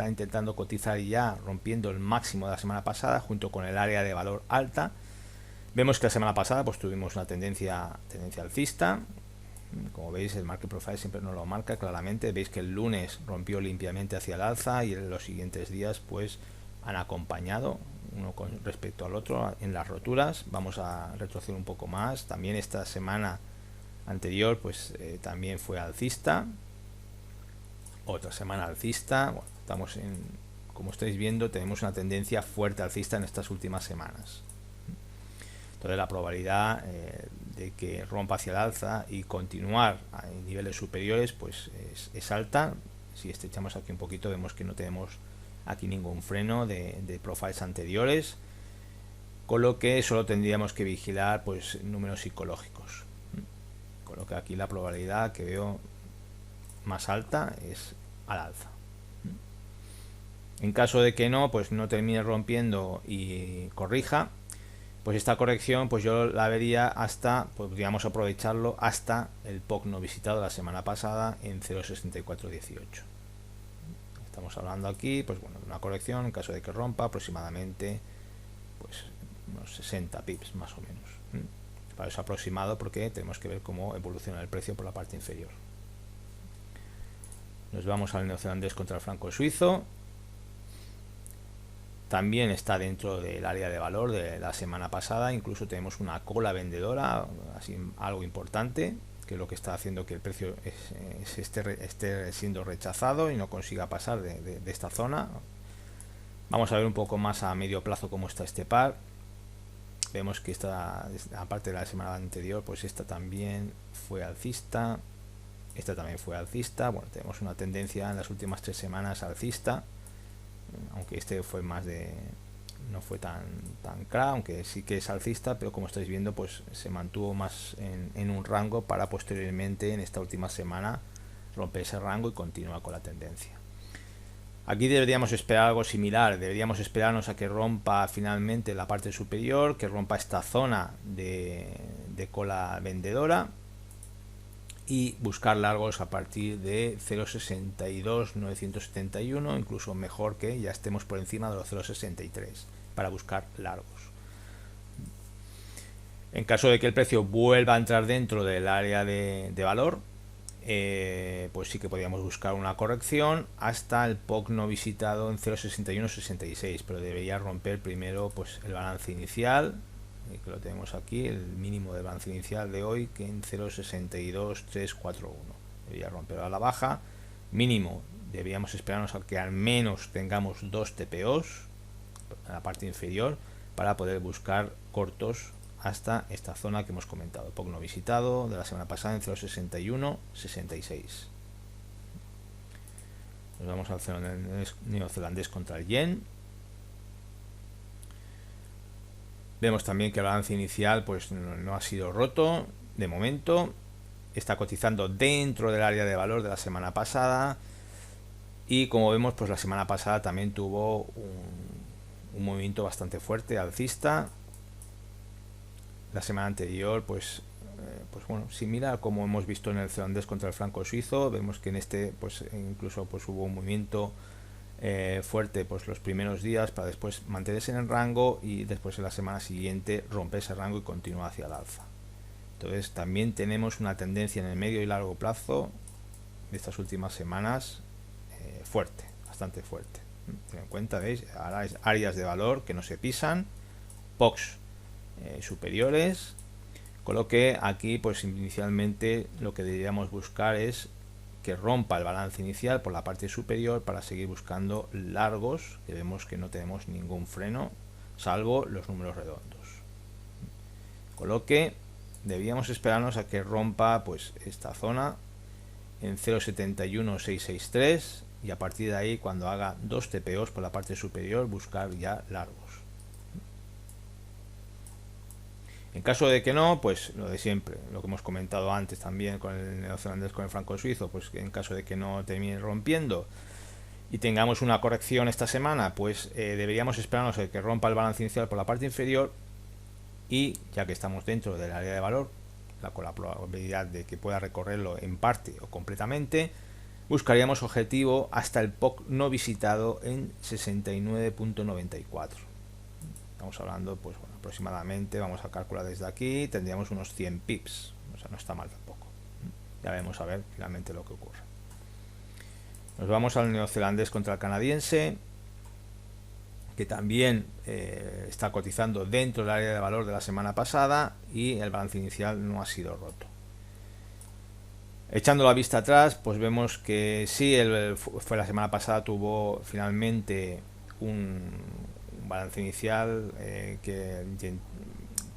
intentando cotizar ya rompiendo el máximo de la semana pasada junto con el área de valor alta. Vemos que la semana pasada pues tuvimos una tendencia alcista. Como veis, el Market Profile siempre nos lo marca claramente. Veis que el lunes rompió limpiamente hacia el alza y en los siguientes días pues han acompañado uno con respecto al otro en las roturas. Vamos a retroceder un poco más. También esta semana anterior pues también fue alcista, otra semana alcista. Bueno, estamos como estáis viendo, tenemos una tendencia fuerte alcista en estas últimas semanas. Entonces la probabilidad de que rompa hacia el alza y continuar en niveles superiores pues es alta. Si estrechamos aquí un poquito vemos que no tenemos aquí ningún freno de profiles anteriores, con lo que solo tendríamos que vigilar pues números psicológicos, con lo que aquí la probabilidad que veo más alta es al alza. En caso de que no, pues no termine rompiendo y corrija, pues esta corrección pues yo la vería hasta, podríamos aprovecharlo hasta el POC no visitado de la semana pasada en 0,6418. Estamos hablando aquí pues bueno de una corrección en caso de que rompa aproximadamente pues unos 60 pips más o menos. Para eso aproximado porque tenemos que ver cómo evoluciona el precio por la parte inferior. Nos vamos al neozelandés contra el franco suizo. También está dentro del área de valor de la semana pasada. Incluso tenemos una cola vendedora, así algo importante, que es lo que está haciendo que el precio esté siendo rechazado y no consiga pasar de esta zona. Vamos a ver un poco más a medio plazo cómo está este par. Vemos que esta, aparte de la semana anterior, pues esta también fue alcista, esta también fue alcista. Bueno, tenemos una tendencia en las últimas 3 semanas alcista, aunque este fue más no fue tan clara, aunque sí que es alcista, pero como estáis viendo pues se mantuvo más en un rango para posteriormente en esta última semana romper ese rango y continuar con la tendencia. Aquí deberíamos esperar algo similar, deberíamos esperarnos a que rompa finalmente la parte superior, que rompa esta zona de cola vendedora y buscar largos a partir de 0,62,971, incluso mejor que ya estemos por encima de los 0,63 para buscar largos. En caso de que el precio vuelva a entrar dentro del área de valor, pues sí que podríamos buscar una corrección hasta el POC no visitado en 0,6166, pero debería romper primero pues el balance inicial, que lo tenemos aquí, el mínimo de balance inicial de hoy, que en 0,62341 debería romper a la baja. Mínimo deberíamos esperarnos a que al menos tengamos 2 TPOs en la parte inferior para poder buscar cortos hasta esta zona que hemos comentado, POC no visitado de la semana pasada en 0,6166. Nos vamos al neozelandés contra el yen. Vemos también que el balance inicial pues no ha sido roto de momento, está cotizando dentro del área de valor de la semana pasada y como vemos pues la semana pasada también tuvo un movimiento bastante fuerte alcista. La semana anterior pues pues bueno, similar como hemos visto en el neozelandés contra el franco suizo. Vemos que en este pues incluso pues hubo un movimiento fuerte pues los primeros días para después mantenerse en el rango y después en la semana siguiente romper ese rango y continuar hacia el alza. Entonces también tenemos una tendencia en el medio y largo plazo de estas últimas semanas fuerte, bastante fuerte. Ten en cuenta, veis, ahora es áreas de valor que no se pisan, POCs superiores, con lo que aquí pues inicialmente lo que deberíamos buscar es que rompa el balance inicial por la parte superior para seguir buscando largos, que vemos que no tenemos ningún freno salvo los números redondos, con lo que debíamos esperarnos a que rompa pues esta zona en 0,71663 y a partir de ahí, cuando haga dos TPOs por la parte superior, buscar ya largos. En caso de que no, pues lo de siempre, lo que hemos comentado antes también con el neozelandés, con el franco suizo, pues en caso de que no termine rompiendo y tengamos una corrección esta semana, pues deberíamos esperarnos a que rompa el balance inicial por la parte inferior y ya que estamos dentro del área de valor, con la probabilidad de que pueda recorrerlo en parte o completamente, buscaríamos objetivo hasta el POC no visitado en 69.94. Estamos hablando, pues bueno, aproximadamente, vamos a calcular desde aquí, tendríamos unos 100 pips, o sea, no está mal tampoco. Ya veremos a ver finalmente lo que ocurre. Nos vamos al neozelandés contra el canadiense, que también está cotizando dentro del área de valor de la semana pasada y el balance inicial no ha sido roto. Echando la vista atrás, pues vemos que sí, fue la semana pasada, tuvo finalmente un balance inicial que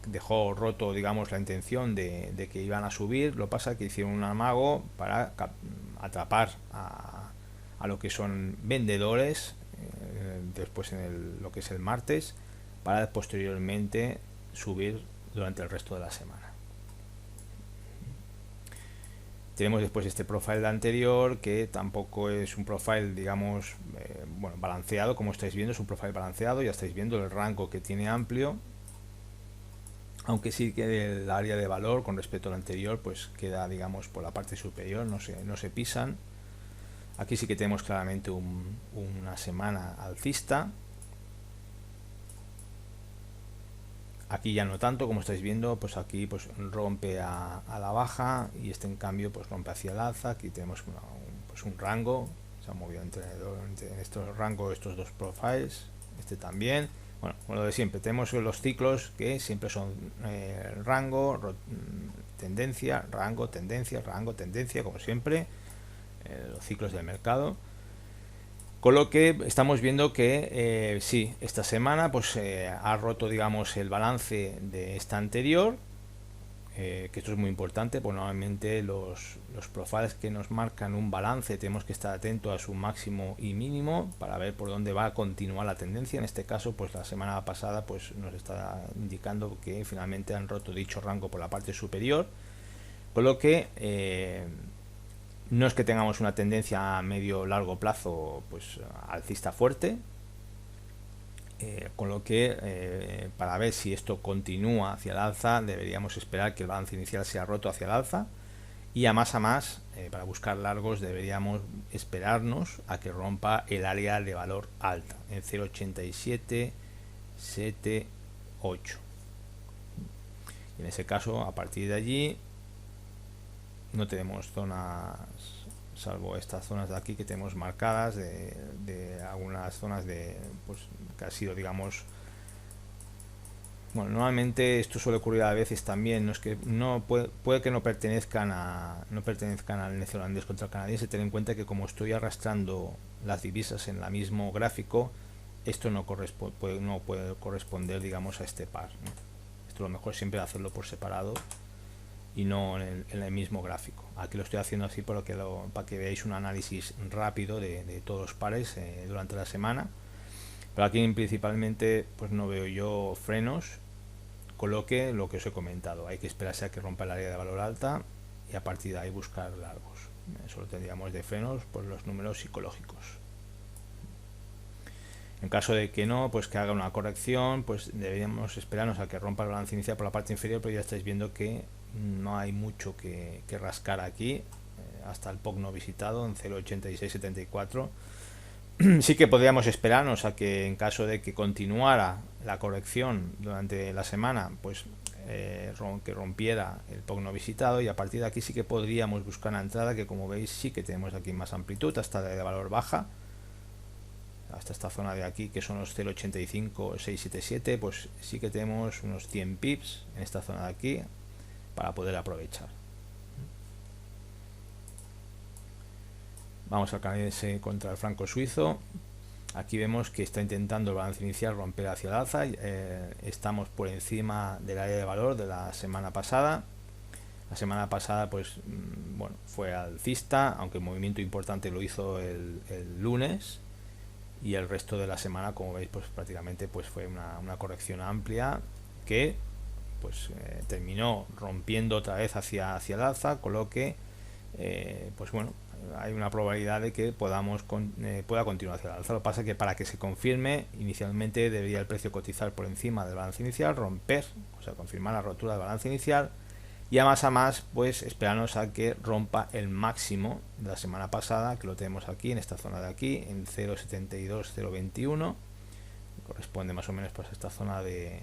dejó roto, digamos, la intención de que iban a subir. Lo pasa que hicieron un amago para atrapar a lo que son vendedores después en lo que es el martes, para posteriormente subir durante el resto de la semana. Tenemos después este profile anterior, que tampoco es un profile, digamos, bueno, balanceado, como estáis viendo, es un profile balanceado, ya estáis viendo el rango que tiene amplio, aunque sí que el área de valor con respecto al anterior pues queda, digamos, por la parte superior, no se pisan. Aquí sí que tenemos claramente una semana alcista. Aquí ya no tanto, como estáis viendo, pues aquí pues rompe a la baja y este en cambio pues rompe hacia el alza. Aquí tenemos pues un rango, se ha movido entre estos rangos, estos dos profiles, este también. Bueno, lo de siempre, tenemos los ciclos que siempre son rango, tendencia, rango, tendencia, como siempre, los ciclos del mercado. Con lo que estamos viendo que sí, esta semana pues ha roto, digamos, el balance de esta anterior, que esto es muy importante, pues normalmente los profiles que nos marcan un balance tenemos que estar atentos a su máximo y mínimo para ver por dónde va a continuar la tendencia. En este caso, pues la semana pasada pues nos está indicando que finalmente han roto dicho rango por la parte superior, con lo que no es que tengamos una tendencia a medio largo plazo pues alcista fuerte, con lo que para ver si esto continúa hacia el alza deberíamos esperar que el balance inicial sea roto hacia el alza, y a más para buscar largos deberíamos esperarnos a que rompa el área de valor alta en 0,8778. En ese caso, a partir de allí no tenemos zonas, salvo estas zonas de aquí que tenemos marcadas de algunas zonas de pues que ha sido, digamos, bueno, normalmente esto suele ocurrir a veces también, no es que no puede que no pertenezcan al neozelandés contra el canadiense. Ten en cuenta que como estoy arrastrando las divisas en el mismo gráfico, esto no puede corresponder, digamos, a este par, ¿no? Esto lo mejor siempre hacerlo por separado y no en el mismo gráfico. Aquí lo estoy haciendo así para que veáis un análisis rápido de todos los pares durante la semana. Pero aquí principalmente pues no veo yo frenos, con lo que os he comentado, hay que esperarse a que rompa el área de valor alta y a partir de ahí buscar largos. Solo tendríamos de frenos por los números psicológicos. En caso de que no, pues que haga una corrección, pues deberíamos esperarnos a que rompa el balance inicial por la parte inferior, pero ya estáis viendo que no hay mucho que rascar aquí, hasta el POC no visitado en 0.8674. Sí que podríamos esperarnos a que en caso de que continuara la corrección durante la semana, pues que rompiera el POC no visitado, y a partir de aquí sí que podríamos buscar una entrada que, como veis, sí que tenemos aquí más amplitud hasta de valor baja, hasta esta zona de aquí que son los 0.85677, pues sí que tenemos unos 100 pips en esta zona de aquí para poder aprovechar. Vamos al canadiense contra el franco suizo. Aquí vemos que está intentando el balance inicial romper hacia el alza. Estamos por encima del área de valor de la semana pasada. La semana pasada, pues bueno, fue alcista, aunque el movimiento importante lo hizo el lunes, y el resto de la semana, como veis, pues prácticamente pues fue una corrección amplia que pues terminó rompiendo otra vez hacia el alza, con lo que pues bueno, hay una probabilidad de que pueda continuar hacia el alza. Lo que pasa es que para que se confirme, inicialmente debería el precio cotizar por encima del balance inicial, romper, o sea, confirmar la rotura del balance inicial, y a más, pues esperarnos a que rompa el máximo de la semana pasada, que lo tenemos aquí en esta zona de aquí, en 0.72021, corresponde más o menos pues a esta zona de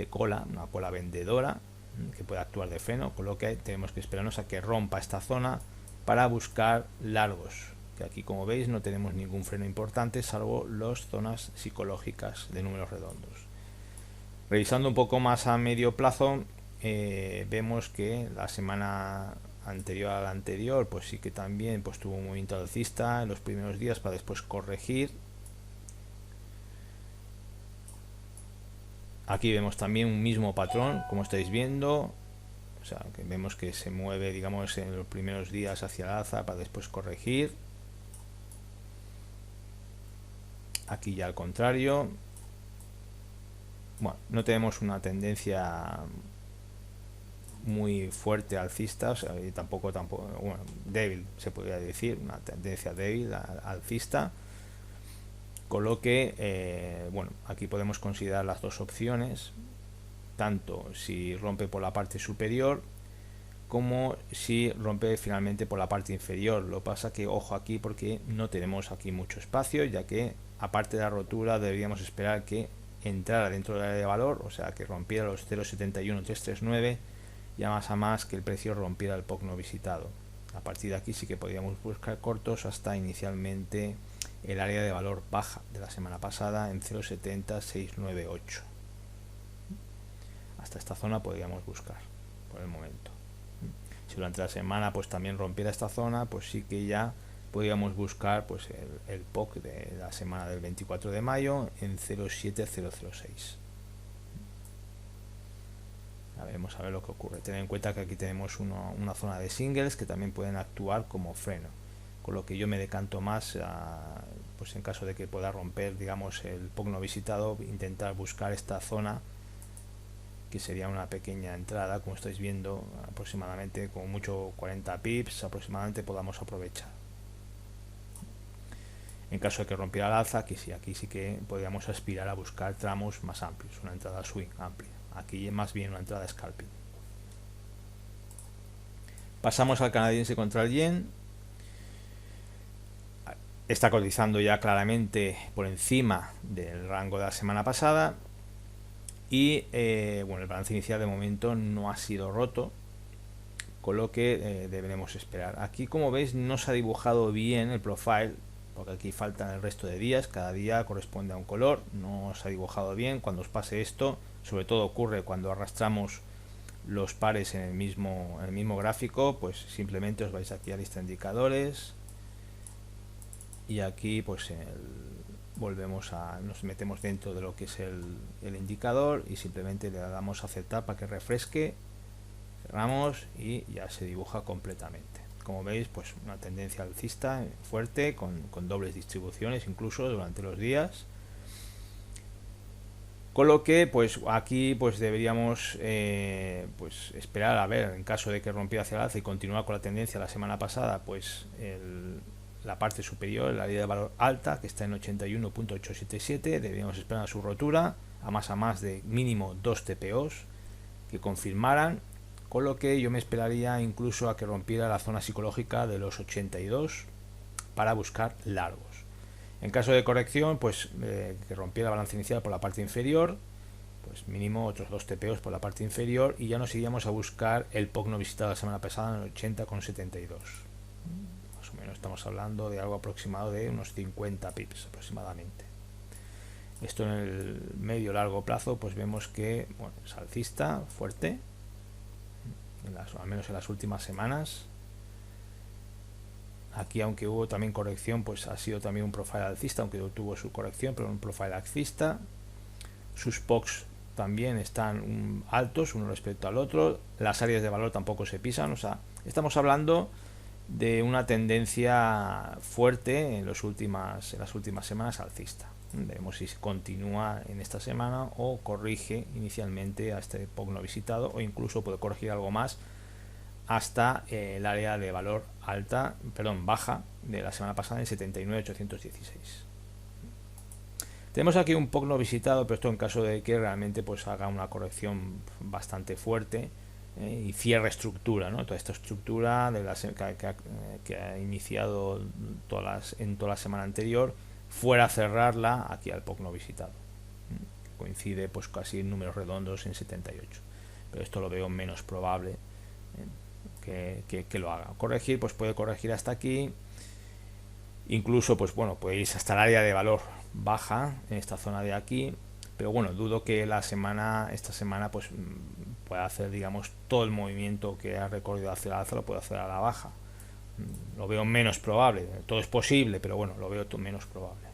cola, una cola vendedora que puede actuar de freno, con lo que tenemos que esperarnos a que rompa esta zona para buscar largos, que aquí, como veis, no tenemos ningún freno importante salvo las zonas psicológicas de números redondos. Revisando un poco más a medio plazo, vemos que la semana anterior a la anterior pues sí que también pues tuvo un movimiento alcista en los primeros días para después corregir. Aquí vemos también un mismo patrón, como estáis viendo, o sea, que vemos que se mueve, digamos, en los primeros días hacia el alza para después corregir. Aquí ya al contrario. Bueno, no tenemos una tendencia muy fuerte alcista, o sea, y tampoco, bueno, débil, se podría decir, una tendencia débil alcista, con lo que bueno, aquí podemos considerar las dos opciones, tanto si rompe por la parte superior como si rompe finalmente por la parte inferior. Lo que pasa que ojo aquí, porque no tenemos aquí mucho espacio, ya que aparte de la rotura deberíamos esperar que entrara dentro del área de valor, o sea, que rompiera los 0.71339, y a más que el precio rompiera el POC no visitado. A partir de aquí sí que podríamos buscar cortos hasta inicialmente el área de valor baja de la semana pasada en 0.70698. Hasta esta zona podríamos buscar por el momento. Si durante la semana pues también rompiera esta zona, pues sí que ya podríamos buscar pues el POC de la semana del 24 de mayo en 0.7006. Vamos a ver lo que ocurre. Ten en cuenta que aquí tenemos una zona de singles que también pueden actuar como freno, con lo que yo me decanto más pues en caso de que pueda romper, digamos, el POC no visitado, intentar buscar esta zona, que sería una pequeña entrada, como estáis viendo, aproximadamente con mucho 40 pips aproximadamente podamos aprovechar. En caso de que rompiera el alza, aquí sí que podríamos aspirar a buscar tramos más amplios, una entrada swing amplia. Aquí más bien una entrada scalping. Pasamos al canadiense contra el yen. Está cotizando ya claramente por encima del rango de la semana pasada, y bueno, el balance inicial de momento no ha sido roto, con lo que deberemos esperar. Aquí, como veis, no se ha dibujado bien el profile, porque aquí faltan el resto de días, cada día corresponde a un color, no se ha dibujado bien. Cuando os pase esto, sobre todo ocurre cuando arrastramos los pares en el mismo gráfico, pues simplemente os vais aquí a lista de indicadores, y aquí pues nos metemos dentro de lo que es el indicador, y simplemente le damos a aceptar para que refresque, cerramos y ya se dibuja completamente. Como veis, pues una tendencia alcista fuerte, con dobles distribuciones incluso durante los días, con lo que pues aquí pues deberíamos pues esperar a ver, en caso de que rompiera hacia el alza y continuar con la tendencia la semana pasada, pues la parte superior, el área de valor alta, que está en 81.877. Deberíamos esperar a su rotura a más de mínimo 2 TPOs que confirmaran, con lo que yo me esperaría incluso a que rompiera la zona psicológica de los 82 para buscar largos. En caso de corrección, pues que rompiera la balanza inicial por la parte inferior, pues mínimo otros 2 TPOs por la parte inferior, y ya nos iríamos a buscar el POC no visitado la semana pasada en el 80,72. Más o menos estamos hablando de algo aproximado de unos 50 pips aproximadamente. Esto en el medio largo plazo, pues vemos que bueno, es alcista fuerte, al menos en las últimas semanas. Aquí, aunque hubo también corrección, pues ha sido también un profile alcista, aunque tuvo su corrección, pero un profile alcista. Sus POCs también están altos uno respecto al otro. Las áreas de valor tampoco se pisan. O sea, estamos hablando de una tendencia fuerte en las últimas semanas alcista. Veremos si continúa en esta semana o corrige inicialmente a este POC no visitado, o incluso puede corregir algo más hasta el área de valor baja de la semana pasada en 79.816. Tenemos aquí un POC no visitado, pero esto en caso de que realmente pues haga una corrección bastante fuerte y cierre estructura, ¿no? Toda esta estructura de que ha iniciado en toda la semana anterior, fuera a cerrarla aquí al POC no visitado, que coincide pues casi en números redondos en 78, pero esto lo veo menos probable que lo haga. Corregir, pues puede corregir hasta aquí, incluso pues bueno, puede irse hasta el área de valor baja en esta zona de aquí, pero bueno, dudo que esta semana pues pueda hacer, digamos, todo el movimiento que ha recorrido hacia el alza lo puede hacer a la baja. Lo veo menos probable. Todo es posible, pero bueno, lo veo menos probable.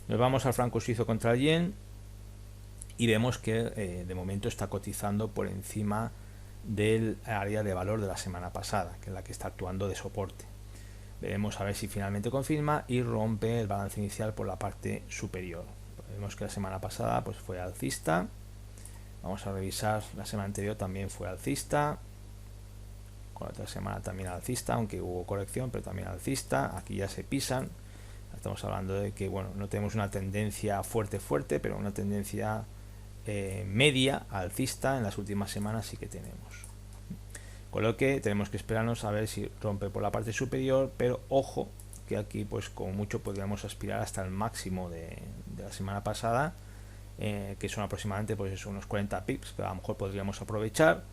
Nos vamos al franco suizo contra el yen y vemos que de momento está cotizando por encima del área de valor de la semana pasada, que es la que está actuando de soporte. Veremos a ver si finalmente confirma y rompe el balance inicial por la parte superior. Vemos que la semana pasada pues fue alcista. Vamos a revisar, la semana anterior también fue alcista, con la otra semana también alcista, aunque hubo corrección, pero también alcista. Aquí ya se pisan. Estamos hablando de que bueno, no tenemos una tendencia fuerte, pero una tendencia media alcista en las últimas semanas sí que tenemos. Con lo que tenemos que esperarnos a ver si rompe por la parte superior, pero ojo que aquí pues como mucho podríamos aspirar hasta el máximo de la semana pasada, que son aproximadamente pues unos 40 pips, que a lo mejor podríamos aprovechar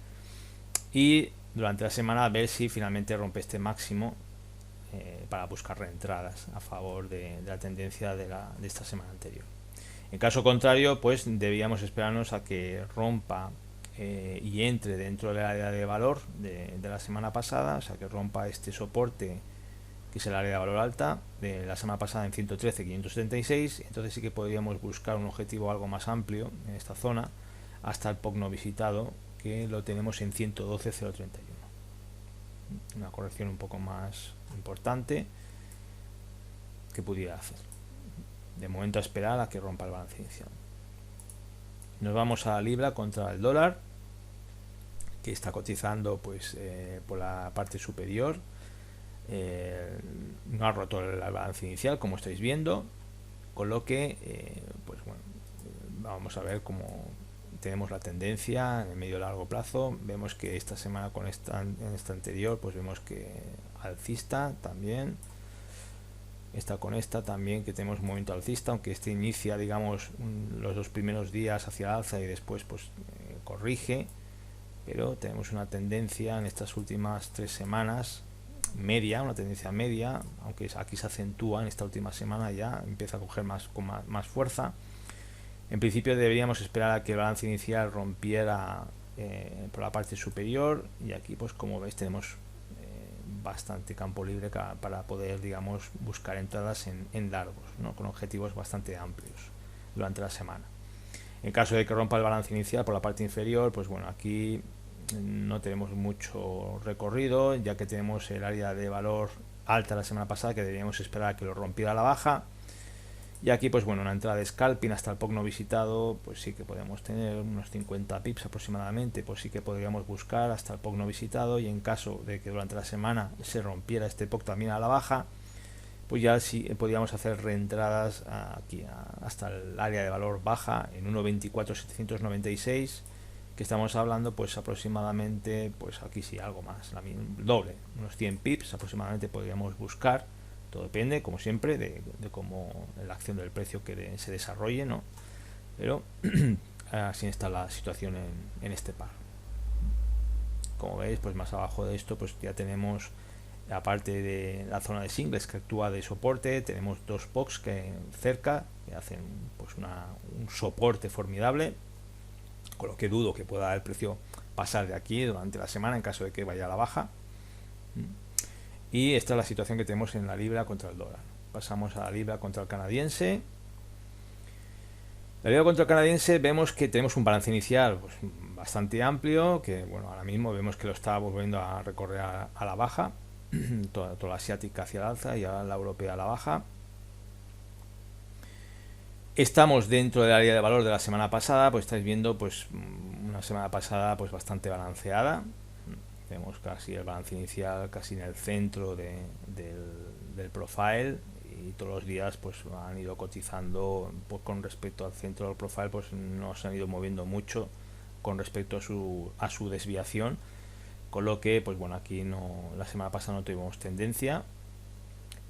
y durante la semana ver si finalmente rompe este máximo para buscar reentradas a favor de la tendencia de esta semana anterior. En caso contrario, pues debíamos esperarnos a que rompa y entre dentro del área de valor de la semana pasada, o sea que rompa este soporte que es el área de valor alta de la semana pasada en 113.576. Entonces sí que podríamos buscar un objetivo algo más amplio en esta zona hasta el POC no visitado, que lo tenemos en 112.031. Una corrección un poco más importante que pudiera hacer. De momento a esperar a que rompa el balance inicial. Nos vamos a la libra contra el dólar, que está cotizando pues por la parte superior. No ha roto el balance inicial, como estáis viendo, con lo que pues bueno, vamos a ver cómo tenemos la tendencia en el medio largo plazo. Vemos que esta semana en esta anterior pues vemos que alcista también, esta con esta también, que tenemos un movimiento alcista, aunque este inicia, digamos, los 2 primeros días hacia el alza y después pues corrige, pero tenemos una tendencia en estas últimas 3 semanas media, una tendencia media, aunque aquí se acentúa en esta última semana, ya empieza a coger con más fuerza. En principio deberíamos esperar a que el balance inicial rompiera por la parte superior, y aquí pues como veis tenemos bastante campo libre para poder, digamos, buscar entradas en largos, ¿no? Con objetivos bastante amplios durante la semana. En caso de que rompa el balance inicial por la parte inferior, pues bueno, aquí no tenemos mucho recorrido, ya que tenemos el área de valor alta la semana pasada, que deberíamos esperar a que lo rompiera a la baja, Y aquí pues bueno, una entrada de scalping hasta el POC no visitado, pues sí que podemos tener unos 50 pips aproximadamente, pues sí que podríamos buscar hasta el POC no visitado, y en caso de que durante la semana se rompiera este POC también a la baja, pues ya sí podríamos hacer reentradas aquí hasta el área de valor baja en 1.24.796, que estamos hablando pues aproximadamente, pues aquí sí, algo más, doble, unos 100 pips aproximadamente podríamos buscar. Todo depende, como siempre, de cómo la acción del precio que se desarrolle, ¿no? Pero así está la situación en este par. Como veis, pues más abajo de esto pues ya tenemos, aparte de la zona de singles que actúa de soporte, tenemos dos POCs que cerca que hacen pues un soporte formidable, con lo que dudo que pueda el precio pasar de aquí durante la semana en caso de que vaya a la baja. Y esta es la situación que tenemos en la libra contra el dólar. Pasamos a la libra contra el canadiense. La libra contra el canadiense vemos que tenemos un balance inicial pues, bastante amplio, que bueno, ahora mismo vemos que lo está volviendo a recorrer a la baja, toda la asiática hacia el alza y ahora la europea a la baja. Estamos dentro del área de valor de la semana pasada, pues estáis viendo pues una semana pasada pues bastante balanceada. Vemos casi el balance inicial casi en el centro del profile, y todos los días pues han ido cotizando pues, con respecto al centro del profile, pues no se han ido moviendo mucho con respecto a su desviación, con lo que pues bueno, aquí no, la semana pasada no tuvimos tendencia,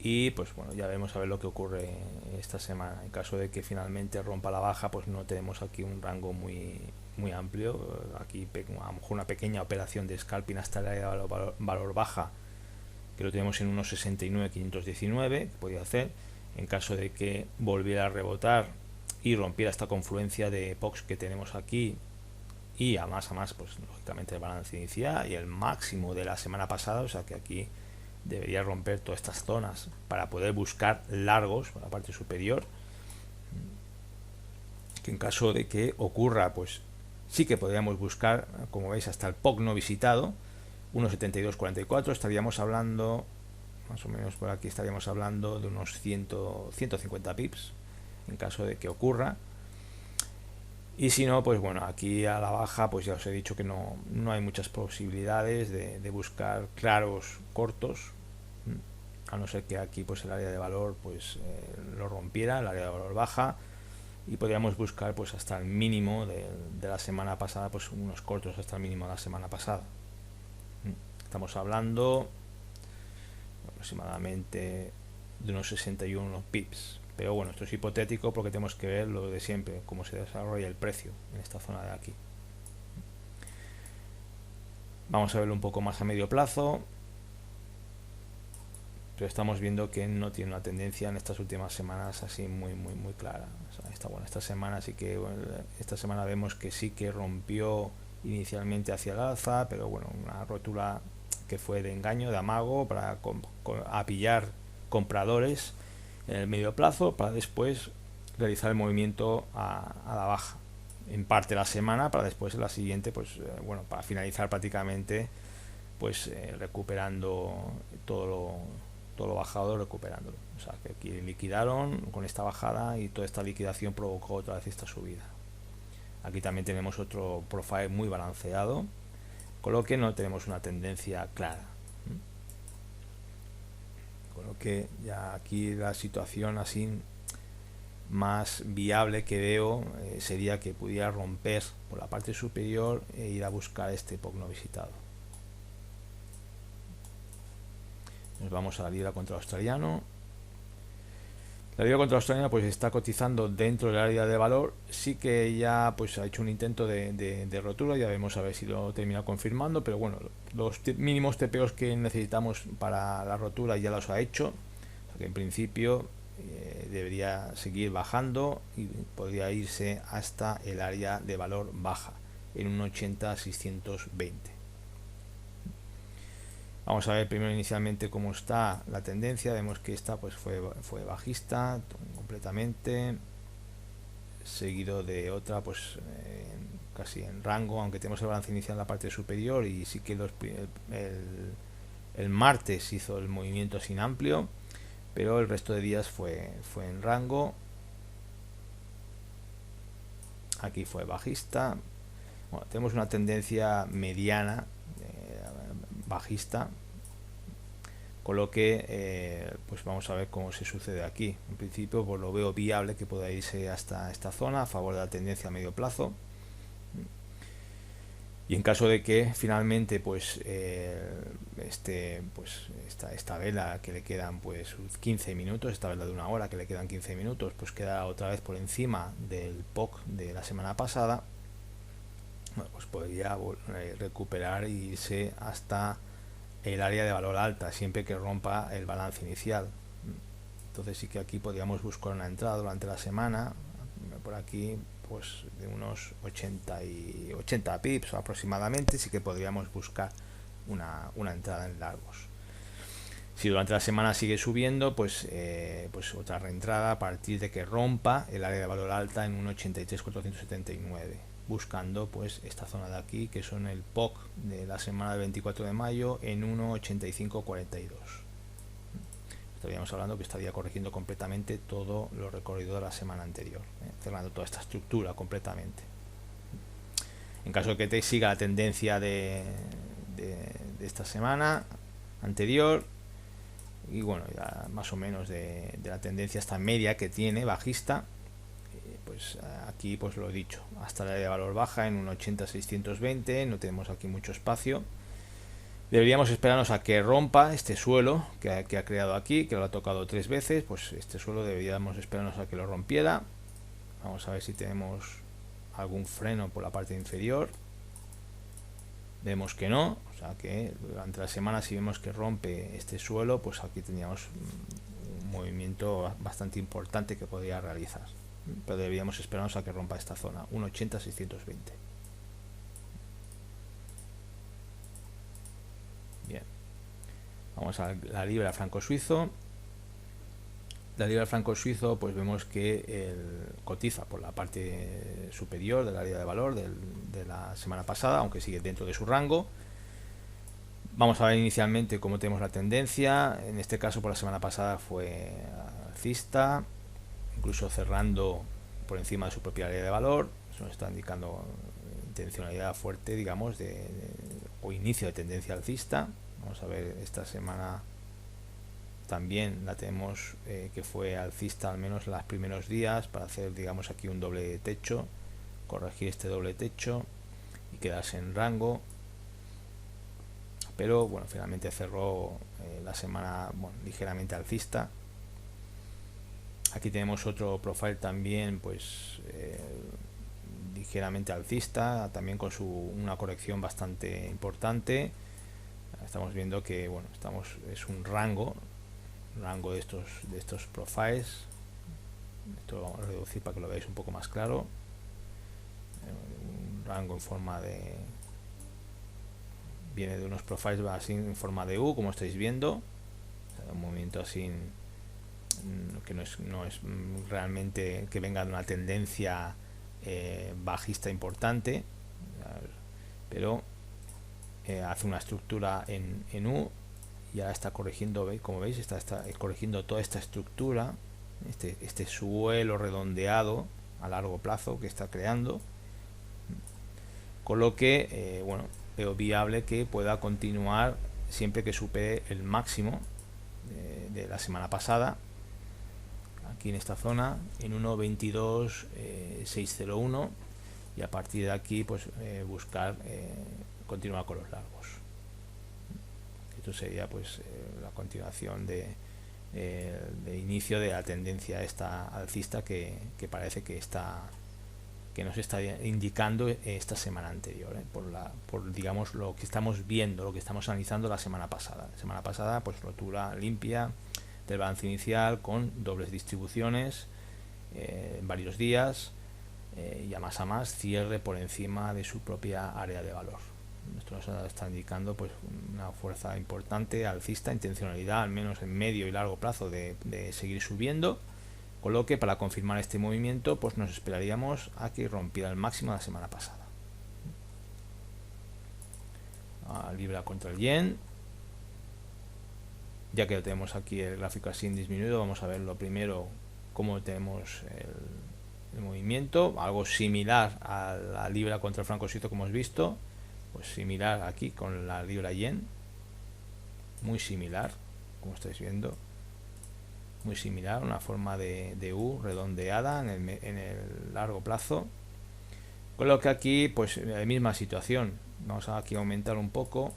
y pues bueno, ya vemos a ver lo que ocurre esta semana. En caso de que finalmente rompa la baja, pues no tenemos aquí un rango muy amplio. Aquí a lo mejor una pequeña operación de scalping hasta el área de valor baja, que lo tenemos en unos 69.519, que podría hacer. En caso de que volviera a rebotar y rompiera esta confluencia de POCs que tenemos aquí, y a más, pues lógicamente el balance inicial y el máximo de la semana pasada, o sea que aquí debería romper todas estas zonas para poder buscar largos por la parte superior, que en caso de que ocurra pues sí que podríamos buscar, como veis, hasta el POC no visitado, 1.7244. estaríamos hablando más o menos por aquí, estaríamos hablando de unos 150 pips en caso de que ocurra. Y si no, pues bueno, aquí a la baja pues ya os he dicho que no hay muchas posibilidades de buscar claros cortos, a no ser que aquí pues el área de valor pues lo rompiera, el área de valor baja, y podríamos buscar pues hasta el mínimo de la semana pasada, pues unos cortos hasta el mínimo de la semana pasada. Estamos hablando aproximadamente de unos 61 pips, pero bueno, esto es hipotético porque tenemos que ver lo de siempre, cómo se desarrolla el precio en esta zona de aquí. Vamos a verlo un poco más a medio plazo, pero estamos viendo que no tiene una tendencia en estas últimas semanas así muy clara. O sea, esta semana sí que, bueno, esta semana vemos que sí que rompió inicialmente hacia el alza, pero bueno, una rotura que fue de engaño, de amago, para a pillar compradores en el medio plazo, para después realizar el movimiento a la baja en parte la semana, para después en la siguiente pues bueno, para finalizar prácticamente pues recuperando todo lo bajado, recuperándolo. O sea que aquí liquidaron con esta bajada y toda esta liquidación provocó otra vez esta subida. Aquí también tenemos otro profile muy balanceado, con lo que no tenemos una tendencia clara. Con lo que ya aquí la situación así más viable que veo sería que pudiera romper por la parte superior e ir a buscar este POC no visitado. Nos vamos a la libra contra el australiano. La libra contra el australiano pues está cotizando dentro del área de valor. Sí que ya pues ha hecho un intento de rotura, ya vemos a ver si lo termina confirmando, pero bueno, los mínimos TPOs que necesitamos para la rotura ya los ha hecho, o sea que en principio debería seguir bajando y podría irse hasta el área de valor baja en un 80.620. Vamos a ver primero inicialmente cómo está la tendencia. Vemos que esta pues fue bajista completamente, seguido de otra pues casi en rango, aunque tenemos el balance inicial en la parte superior, y sí que el martes hizo el movimiento sin amplio, pero el resto de días fue en rango, aquí fue bajista. Bueno, tenemos una tendencia mediana bajista, con lo que pues vamos a ver cómo se sucede aquí. En principio pues lo veo viable que pueda irse hasta esta zona a favor de la tendencia a medio plazo, y en caso de que finalmente pues esta vela que le quedan pues 15 minutos, esta vela de una hora que le quedan 15 minutos, pues queda otra vez por encima del POC de la semana pasada, bueno, pues podría recuperar e irse hasta el área de valor alta siempre que rompa el balance inicial. Entonces sí que aquí podríamos buscar una entrada durante la semana por aquí pues de unos 80 pips aproximadamente. Sí que podríamos buscar una entrada en largos. Si durante la semana sigue subiendo, pues otra reentrada a partir de que rompa el área de valor alta en 1,83,479, buscando pues esta zona de aquí, que son el POC de la semana del 24 de mayo en 1,8542. Estaríamos hablando que estaría corrigiendo completamente todo lo recorrido de la semana anterior, cerrando toda esta estructura completamente. En caso de que te siga la tendencia de esta semana anterior, y bueno, ya más o menos de la tendencia esta media que tiene bajista, pues aquí pues lo he dicho, hasta la de valor baja en 1,80,620, no tenemos aquí mucho espacio. Deberíamos esperarnos a que rompa este suelo que ha creado aquí, que lo ha tocado 3 veces. Pues este suelo deberíamos esperarnos a que lo rompiera. Vamos a ver si tenemos algún freno por la parte inferior. Vemos que no, o sea que durante la semana, si vemos que rompe este suelo, pues aquí teníamos un movimiento bastante importante que podría realizar, pero deberíamos esperarnos a que rompa esta zona 1,80,620. Bien, vamos a la libra franco suizo. La libra franco suizo, pues vemos que cotiza por la parte superior del área de valor de la semana pasada, aunque sigue dentro de su rango. Vamos a ver inicialmente cómo tenemos la tendencia. En este caso, por la semana pasada fue alcista, incluso cerrando por encima de su propia área de valor. Eso nos está indicando intencionalidad fuerte, digamos, o inicio de tendencia alcista. Vamos a ver esta semana. También la tenemos que fue alcista al menos en los primeros días para hacer, digamos, aquí un doble techo, corregir este doble techo y quedarse en rango. Pero bueno, finalmente cerró la semana ligeramente alcista. Aquí tenemos otro profile también pues ligeramente alcista, también con una corrección bastante importante. Estamos viendo que bueno, es un rango de estos profiles. Esto lo vamos a reducir para que lo veáis un poco más claro. Un rango en forma de, viene de unos profiles así en forma de U, como estáis viendo. O sea, un movimiento así que no es realmente que venga de una tendencia bajista importante, pero hace una estructura en U y ahora está corrigiendo, como veis, está corrigiendo toda esta estructura, este suelo redondeado a largo plazo que está creando, con lo que bueno, veo viable que pueda continuar siempre que supere el máximo de la semana pasada, aquí en esta zona, en 1,22,601, y a partir de aquí pues buscar continuar con los largos. Esto sería pues la continuación de inicio de la tendencia esta alcista que parece que nos está indicando esta semana anterior, por digamos lo que estamos viendo, lo que estamos analizando la semana pasada. La semana pasada pues rotura limpia del balance inicial con dobles distribuciones en varios días, y a más cierre por encima de su propia área de valor. Esto nos está indicando pues una fuerza importante alcista, intencionalidad al menos en medio y largo plazo de seguir subiendo, con lo que para confirmar este movimiento pues nos esperaríamos a que rompiera el máximo de la semana pasada. Libra contra el yen, ya que lo tenemos aquí el gráfico así en disminuido, vamos a ver lo primero cómo tenemos el movimiento, algo similar a la libra contra el franco suizo como hemos visto, pues similar aquí con la libra yen, muy similar, como estáis viendo, muy similar, una forma de U redondeada en el largo plazo. Con lo que aquí, pues la misma situación, vamos a aquí aumentar un poco,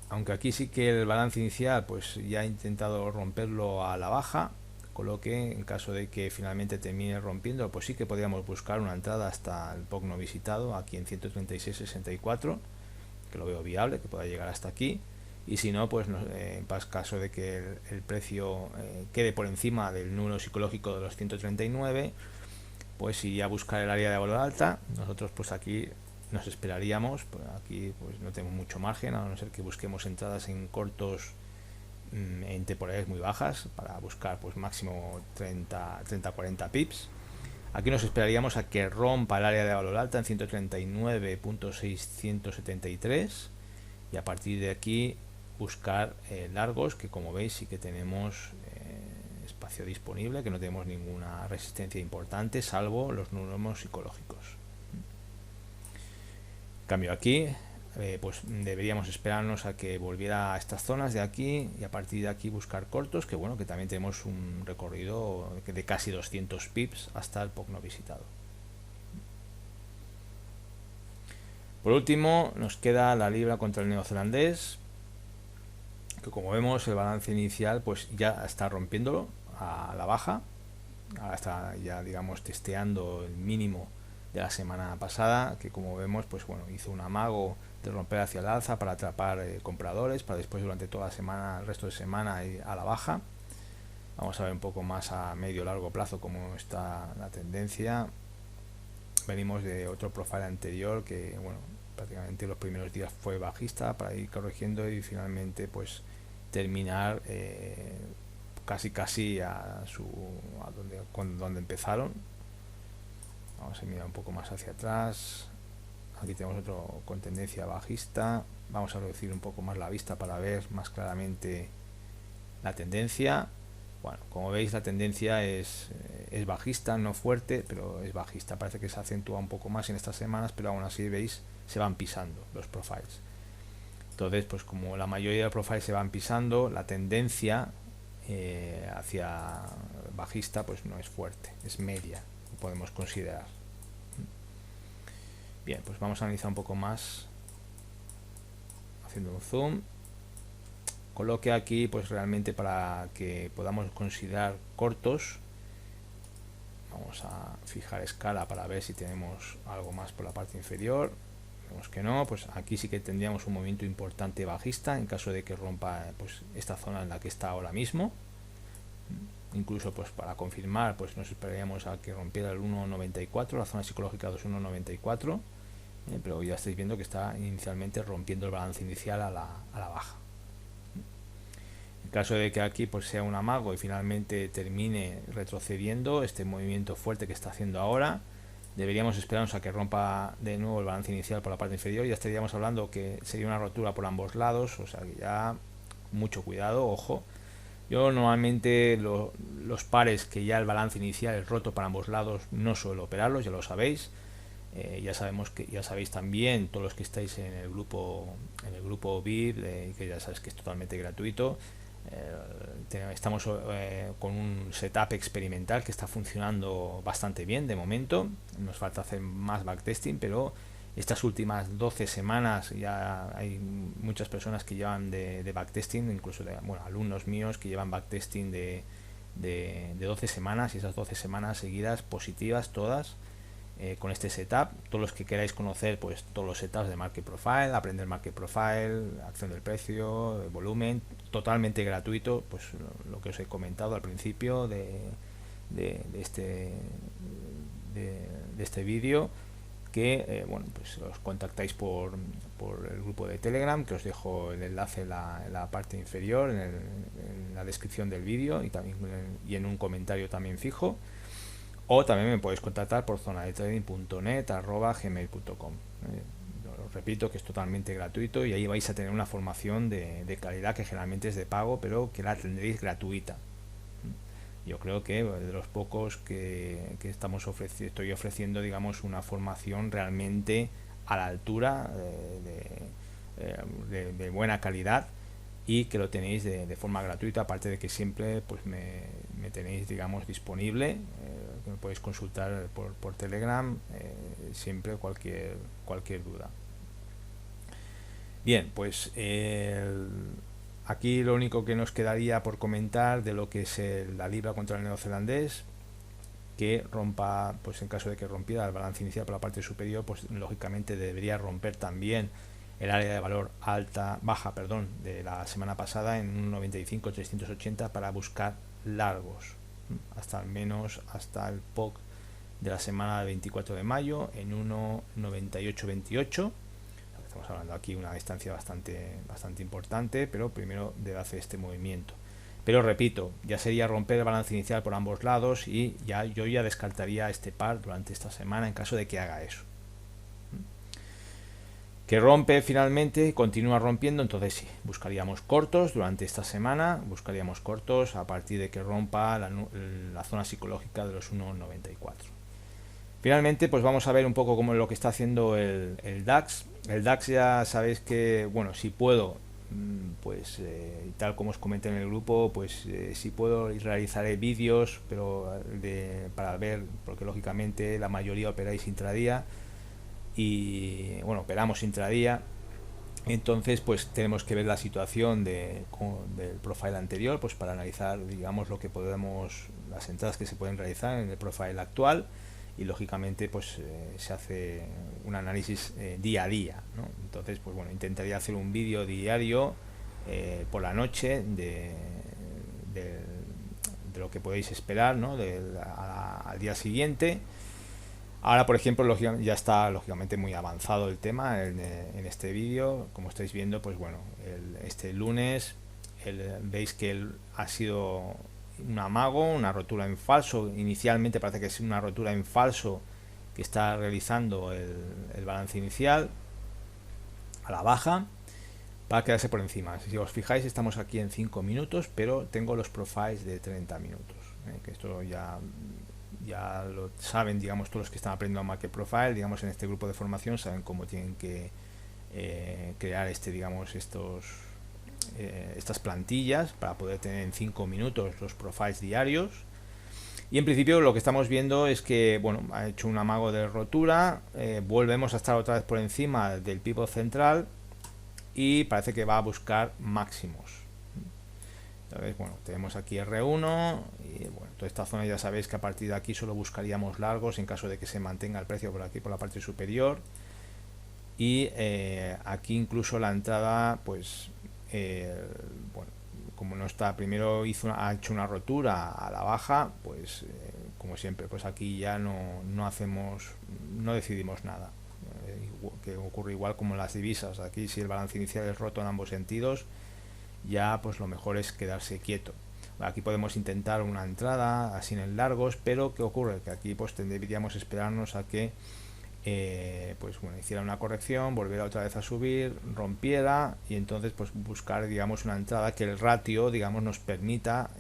aunque aquí sí que el balance inicial pues ya he intentado romperlo a la baja, con lo que en caso de que finalmente termine rompiendo, pues sí que podríamos buscar una entrada hasta el POC no visitado, aquí en 136.64, que lo veo viable, que pueda llegar hasta aquí. Y si no, pues en caso de que el precio quede por encima del número psicológico de los 139, pues iría a buscar el área de valor alta. Nosotros pues aquí nos esperaríamos, pues aquí pues no tenemos mucho margen, a no ser que busquemos entradas en cortos en temporalidades muy bajas para buscar pues máximo 30-40 pips. Aquí nos esperaríamos a que rompa el área de valor alta en 139.673 y a partir de aquí buscar largos, que como veis sí que tenemos espacio disponible, que no tenemos ninguna resistencia importante salvo los números psicológicos. En cambio aquí pues deberíamos esperarnos a que volviera a estas zonas de aquí y a partir de aquí buscar cortos, que bueno, que también tenemos un recorrido de casi 200 pips hasta el POC no visitado. Por último nos queda la libra contra el neozelandés, que como vemos el balance inicial pues ya está rompiéndolo a la baja, ahora está ya digamos testeando el mínimo de la semana pasada, que como vemos pues bueno, hizo un amago de romper hacia el alza para atrapar compradores, para después durante toda la semana, el resto de semana ir a la baja. Vamos a ver un poco más a medio largo plazo cómo está la tendencia. Venimos de otro profile anterior que bueno, prácticamente los primeros días fue bajista para ir corrigiendo y finalmente pues terminar casi a donde empezaron. Vamos a mirar un poco más hacia atrás. Aquí tenemos otro con tendencia bajista. Vamos a reducir un poco más la vista para ver más claramente la tendencia. Bueno, como veis la tendencia es bajista, no fuerte, pero es bajista. Parece que se acentúa un poco más en estas semanas, pero aún así veis se van pisando los profiles. Entonces pues como la mayoría de los profiles se van pisando, la tendencia hacia bajista pues no es fuerte, es media, lo podemos considerar. Bien, pues vamos a analizar un poco más haciendo un zoom, con lo que aquí pues realmente para que podamos considerar cortos vamos a fijar escala para ver si tenemos algo más por la parte inferior. Vemos que no, pues aquí sí que tendríamos un movimiento importante bajista en caso de que rompa pues esta zona en la que está ahora mismo. Incluso pues para confirmar pues nos esperaríamos a que rompiera el 1.94, la zona psicológica de 1.94, pero ya estáis viendo que está inicialmente rompiendo el balance inicial a la baja. En caso de que aquí pues sea un amago y finalmente termine retrocediendo este movimiento fuerte que está haciendo ahora, deberíamos esperarnos a que rompa de nuevo el balance inicial por la parte inferior. Ya estaríamos hablando que sería una rotura por ambos lados, o sea que ya mucho cuidado, ojo. Yo normalmente los pares que ya el balance inicial es roto para ambos lados no suelo operarlos, ya lo sabéis. Ya sabéis también todos los que estáis en el grupo VIP, que ya sabéis que es totalmente gratuito. Estamos con un setup experimental que está funcionando bastante bien de momento. Nos falta hacer más backtesting, pero estas últimas 12 semanas ya hay muchas personas que llevan de backtesting, incluso alumnos míos que llevan backtesting de 12 semanas y esas 12 semanas seguidas positivas todas. Con este setup, todos los que queráis conocer pues todos los setups de Market Profile, aprender Market Profile, acción del precio, volumen, totalmente gratuito, pues lo que os he comentado al principio de este vídeo, que bueno, pues os contactáis por el grupo de Telegram, que os dejo el enlace en la parte inferior, en la descripción del vídeo y en un comentario también fijo. O también me podéis contactar por zonadetrading.net@gmail.com. Os repito que es totalmente gratuito y ahí vais a tener una formación de calidad que generalmente es de pago, pero que la tendréis gratuita. Yo creo que de los pocos que estoy ofreciendo, digamos, una formación realmente a la altura, de buena calidad, y que lo tenéis de forma gratuita, aparte de que siempre pues me tenéis, digamos, disponible, que me podéis consultar por Telegram, siempre cualquier duda. Bien, pues aquí lo único que nos quedaría por comentar de lo que es la libra contra el neozelandés, que rompa, pues en caso de que rompiera el balance inicial por la parte superior, pues lógicamente debería romper también el área de valor baja de la semana pasada en 1,95-380 para buscar largos, hasta al menos hasta el POC de la semana del 24 de mayo en 1,9828. Estamos hablando aquí de una distancia bastante importante, pero primero debe hacer este movimiento. Pero repito, ya sería romper el balance inicial por ambos lados, y yo ya descartaría este par durante esta semana en caso de que haga eso. Que rompe finalmente, continúa rompiendo, entonces sí, buscaríamos cortos durante esta semana, buscaríamos cortos a partir de que rompa la zona psicológica de los 1,94. Finalmente, pues vamos a ver un poco cómo es lo que está haciendo el DAX. El DAX, ya sabéis que, bueno, si puedo, pues tal como os comenté en el grupo, pues si puedo realizaré vídeos, pero para ver, porque lógicamente la mayoría operáis intradía, y bueno, operamos intradía. Entonces pues tenemos que ver la situación del profile anterior, pues para analizar, digamos, las entradas que se pueden realizar en el profile actual, y lógicamente pues se hace un análisis día a día, ¿no? Entonces pues bueno, intentaría hacer un vídeo diario por la noche de lo que podéis esperar, ¿no? Al día siguiente. Ahora, por ejemplo, ya está lógicamente muy avanzado el tema en este vídeo. Como estáis viendo, pues bueno, este lunes veis que ha sido un amago, una rotura en falso. Inicialmente parece que es una rotura en falso que está realizando el balance inicial a la baja para quedarse por encima. Si os fijáis, estamos aquí en 5 minutos, pero tengo los profiles de 30 minutos, que esto ya lo saben, digamos, todos los que están aprendiendo a Market Profile, digamos, en este grupo de formación, saben cómo tienen que crear estas plantillas para poder tener en 5 minutos los profiles diarios. Y en principio lo que estamos viendo es que, bueno, ha hecho un amago de rotura, volvemos a estar otra vez por encima del pivot central y parece que va a buscar máximos. Entonces, bueno, tenemos aquí R1 y bueno, toda esta zona ya sabéis que a partir de aquí solo buscaríamos largos en caso de que se mantenga el precio por aquí, por la parte superior. Y aquí incluso la entrada, pues bueno, como no está, primero ha hecho una rotura a la baja, pues como siempre, pues aquí ya no decidimos nada, que ocurre igual como en las divisas. Aquí, si el balance inicial es roto en ambos sentidos, ya pues lo mejor es quedarse quieto. Aquí podemos intentar una entrada así en largos, pero ¿qué ocurre? Que aquí pues deberíamos esperarnos a que pues bueno, hiciera una corrección, volviera otra vez a subir, rompiera, y entonces pues buscar, digamos, una entrada que el ratio, digamos, nos permita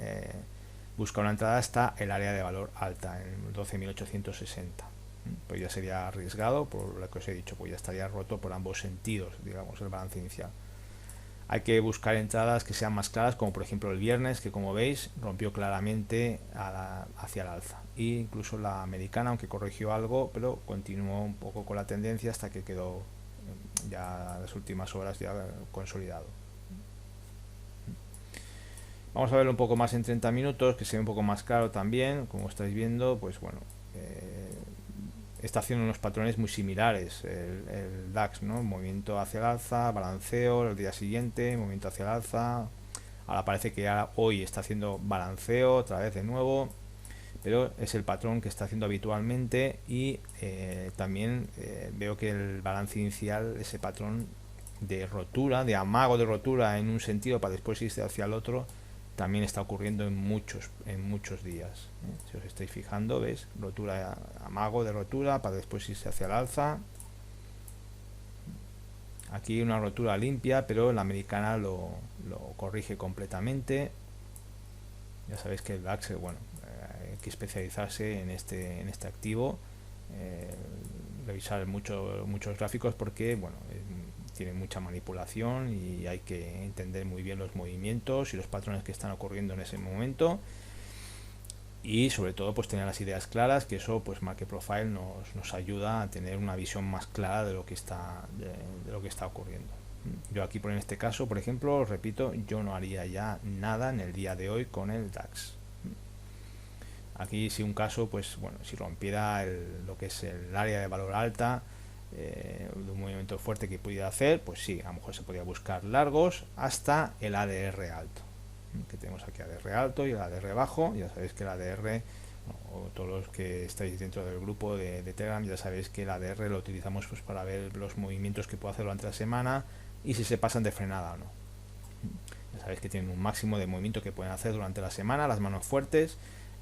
buscar una entrada hasta el área de valor alta en 12.860. Pues ya sería arriesgado, por lo que os he dicho, pues ya estaría roto por ambos sentidos, digamos, el balance inicial. Hay que buscar entradas que sean más claras, como por ejemplo el viernes, que como veis rompió claramente hacia el alza, e incluso la americana, aunque corrigió algo, pero continuó un poco con la tendencia hasta que quedó ya las últimas horas ya consolidado. Vamos a verlo un poco más en 30 minutos, que se ve un poco más claro también. Como estáis viendo, pues bueno, está haciendo unos patrones muy similares el DAX, ¿no? Movimiento hacia el alza, balanceo el día siguiente, movimiento hacia el alza. Ahora parece que hoy está haciendo balanceo otra vez de nuevo, pero es el patrón que está haciendo habitualmente. Y también veo que el balance inicial, ese patrón de rotura, de amago de rotura en un sentido para después irse hacia el otro, también está ocurriendo en muchos días. Si os estáis fijando, veis, rotura, amago de rotura para después irse hacia el alza. Aquí una rotura limpia, pero la americana lo corrige completamente. Ya sabéis que el DAX, bueno, que especializarse en este activo, revisar muchos gráficos porque bueno, tiene mucha manipulación y hay que entender muy bien los movimientos y los patrones que están ocurriendo en ese momento, y sobre todo pues tener las ideas claras, que eso pues Market Profile nos ayuda a tener una visión más clara de lo que está ocurriendo. Yo aquí en este caso, por ejemplo, repito, yo no haría ya nada en el día de hoy con el DAX. Aquí si un caso, pues bueno, si rompiera lo que es el área de valor alta, de un movimiento fuerte que pudiera hacer, pues sí, a lo mejor se podría buscar largos hasta el ADR alto, que tenemos aquí ADR alto y el ADR bajo. Ya sabéis que el ADR, o todos los que estáis dentro del grupo de Telegram, ya sabéis que el ADR lo utilizamos pues para ver los movimientos que puede hacer durante la semana y si se pasan de frenada o no. Ya sabéis que tienen un máximo de movimiento que pueden hacer durante la semana las manos fuertes,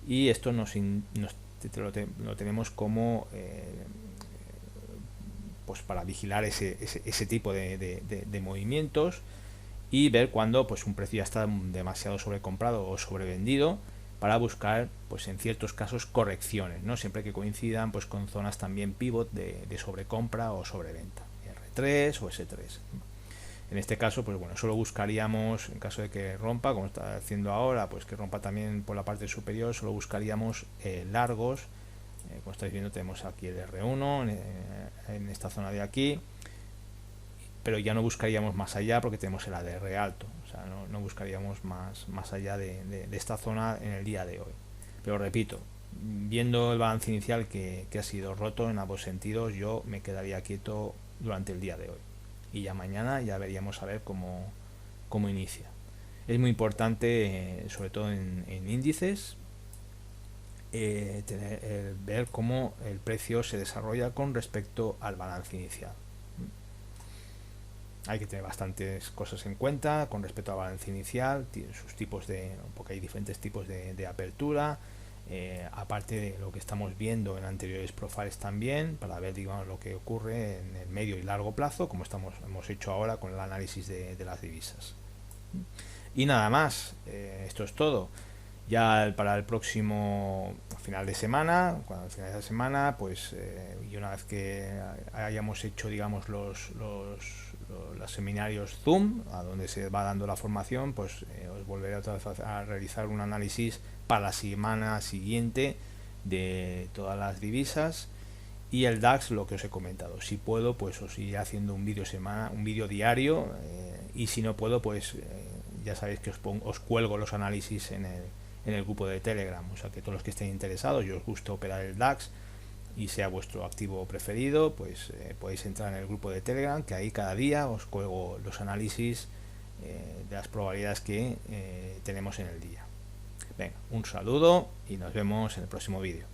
y esto lo tenemos como pues para vigilar ese tipo de movimientos y ver cuando pues un precio ya está demasiado sobrecomprado o sobrevendido, para buscar pues en ciertos casos correcciones, ¿no? Siempre que coincidan pues con zonas también pivot de sobrecompra o sobreventa, R3 o S3. En este caso, pues bueno, solo buscaríamos, en caso de que rompa, como está haciendo ahora, pues que rompa también por la parte superior, solo buscaríamos largos. Como estáis viendo, tenemos aquí el R1 en esta zona de aquí, pero ya no buscaríamos más allá porque tenemos el ADR alto. O sea, no buscaríamos más allá de esta zona en el día de hoy. Pero repito, viendo el balance inicial que ha sido roto en ambos sentidos, yo me quedaría quieto durante el día de hoy. Y ya mañana ya veríamos a ver cómo inicia. Es muy importante, sobre todo en índices, ver cómo el precio se desarrolla con respecto al balance inicial. Hay que tener bastantes cosas en cuenta con respecto al balance inicial, tiene sus tipos porque hay diferentes tipos de apertura, aparte de lo que estamos viendo en anteriores profiles también, para ver, digamos, lo que ocurre en el medio y largo plazo, como hemos hecho ahora con el análisis de las divisas. Y nada más, esto es todo. Ya para el próximo final de semana, cuando al final de la semana, pues y una vez que hayamos hecho, digamos, los seminarios Zoom, a donde se va dando la formación, pues os volveré otra vez a realizar un análisis para la semana siguiente de todas las divisas. Y el DAX, lo que os he comentado, si puedo, pues os iré haciendo un vídeo diario, y si no puedo, pues ya sabéis que os cuelgo los análisis en el grupo de Telegram. O sea que todos los que estén interesados y os guste operar el DAX y sea vuestro activo preferido, pues podéis entrar en el grupo de Telegram, que ahí cada día os cuelgo los análisis de las probabilidades que tenemos en el día. Venga, un saludo y nos vemos en el próximo vídeo.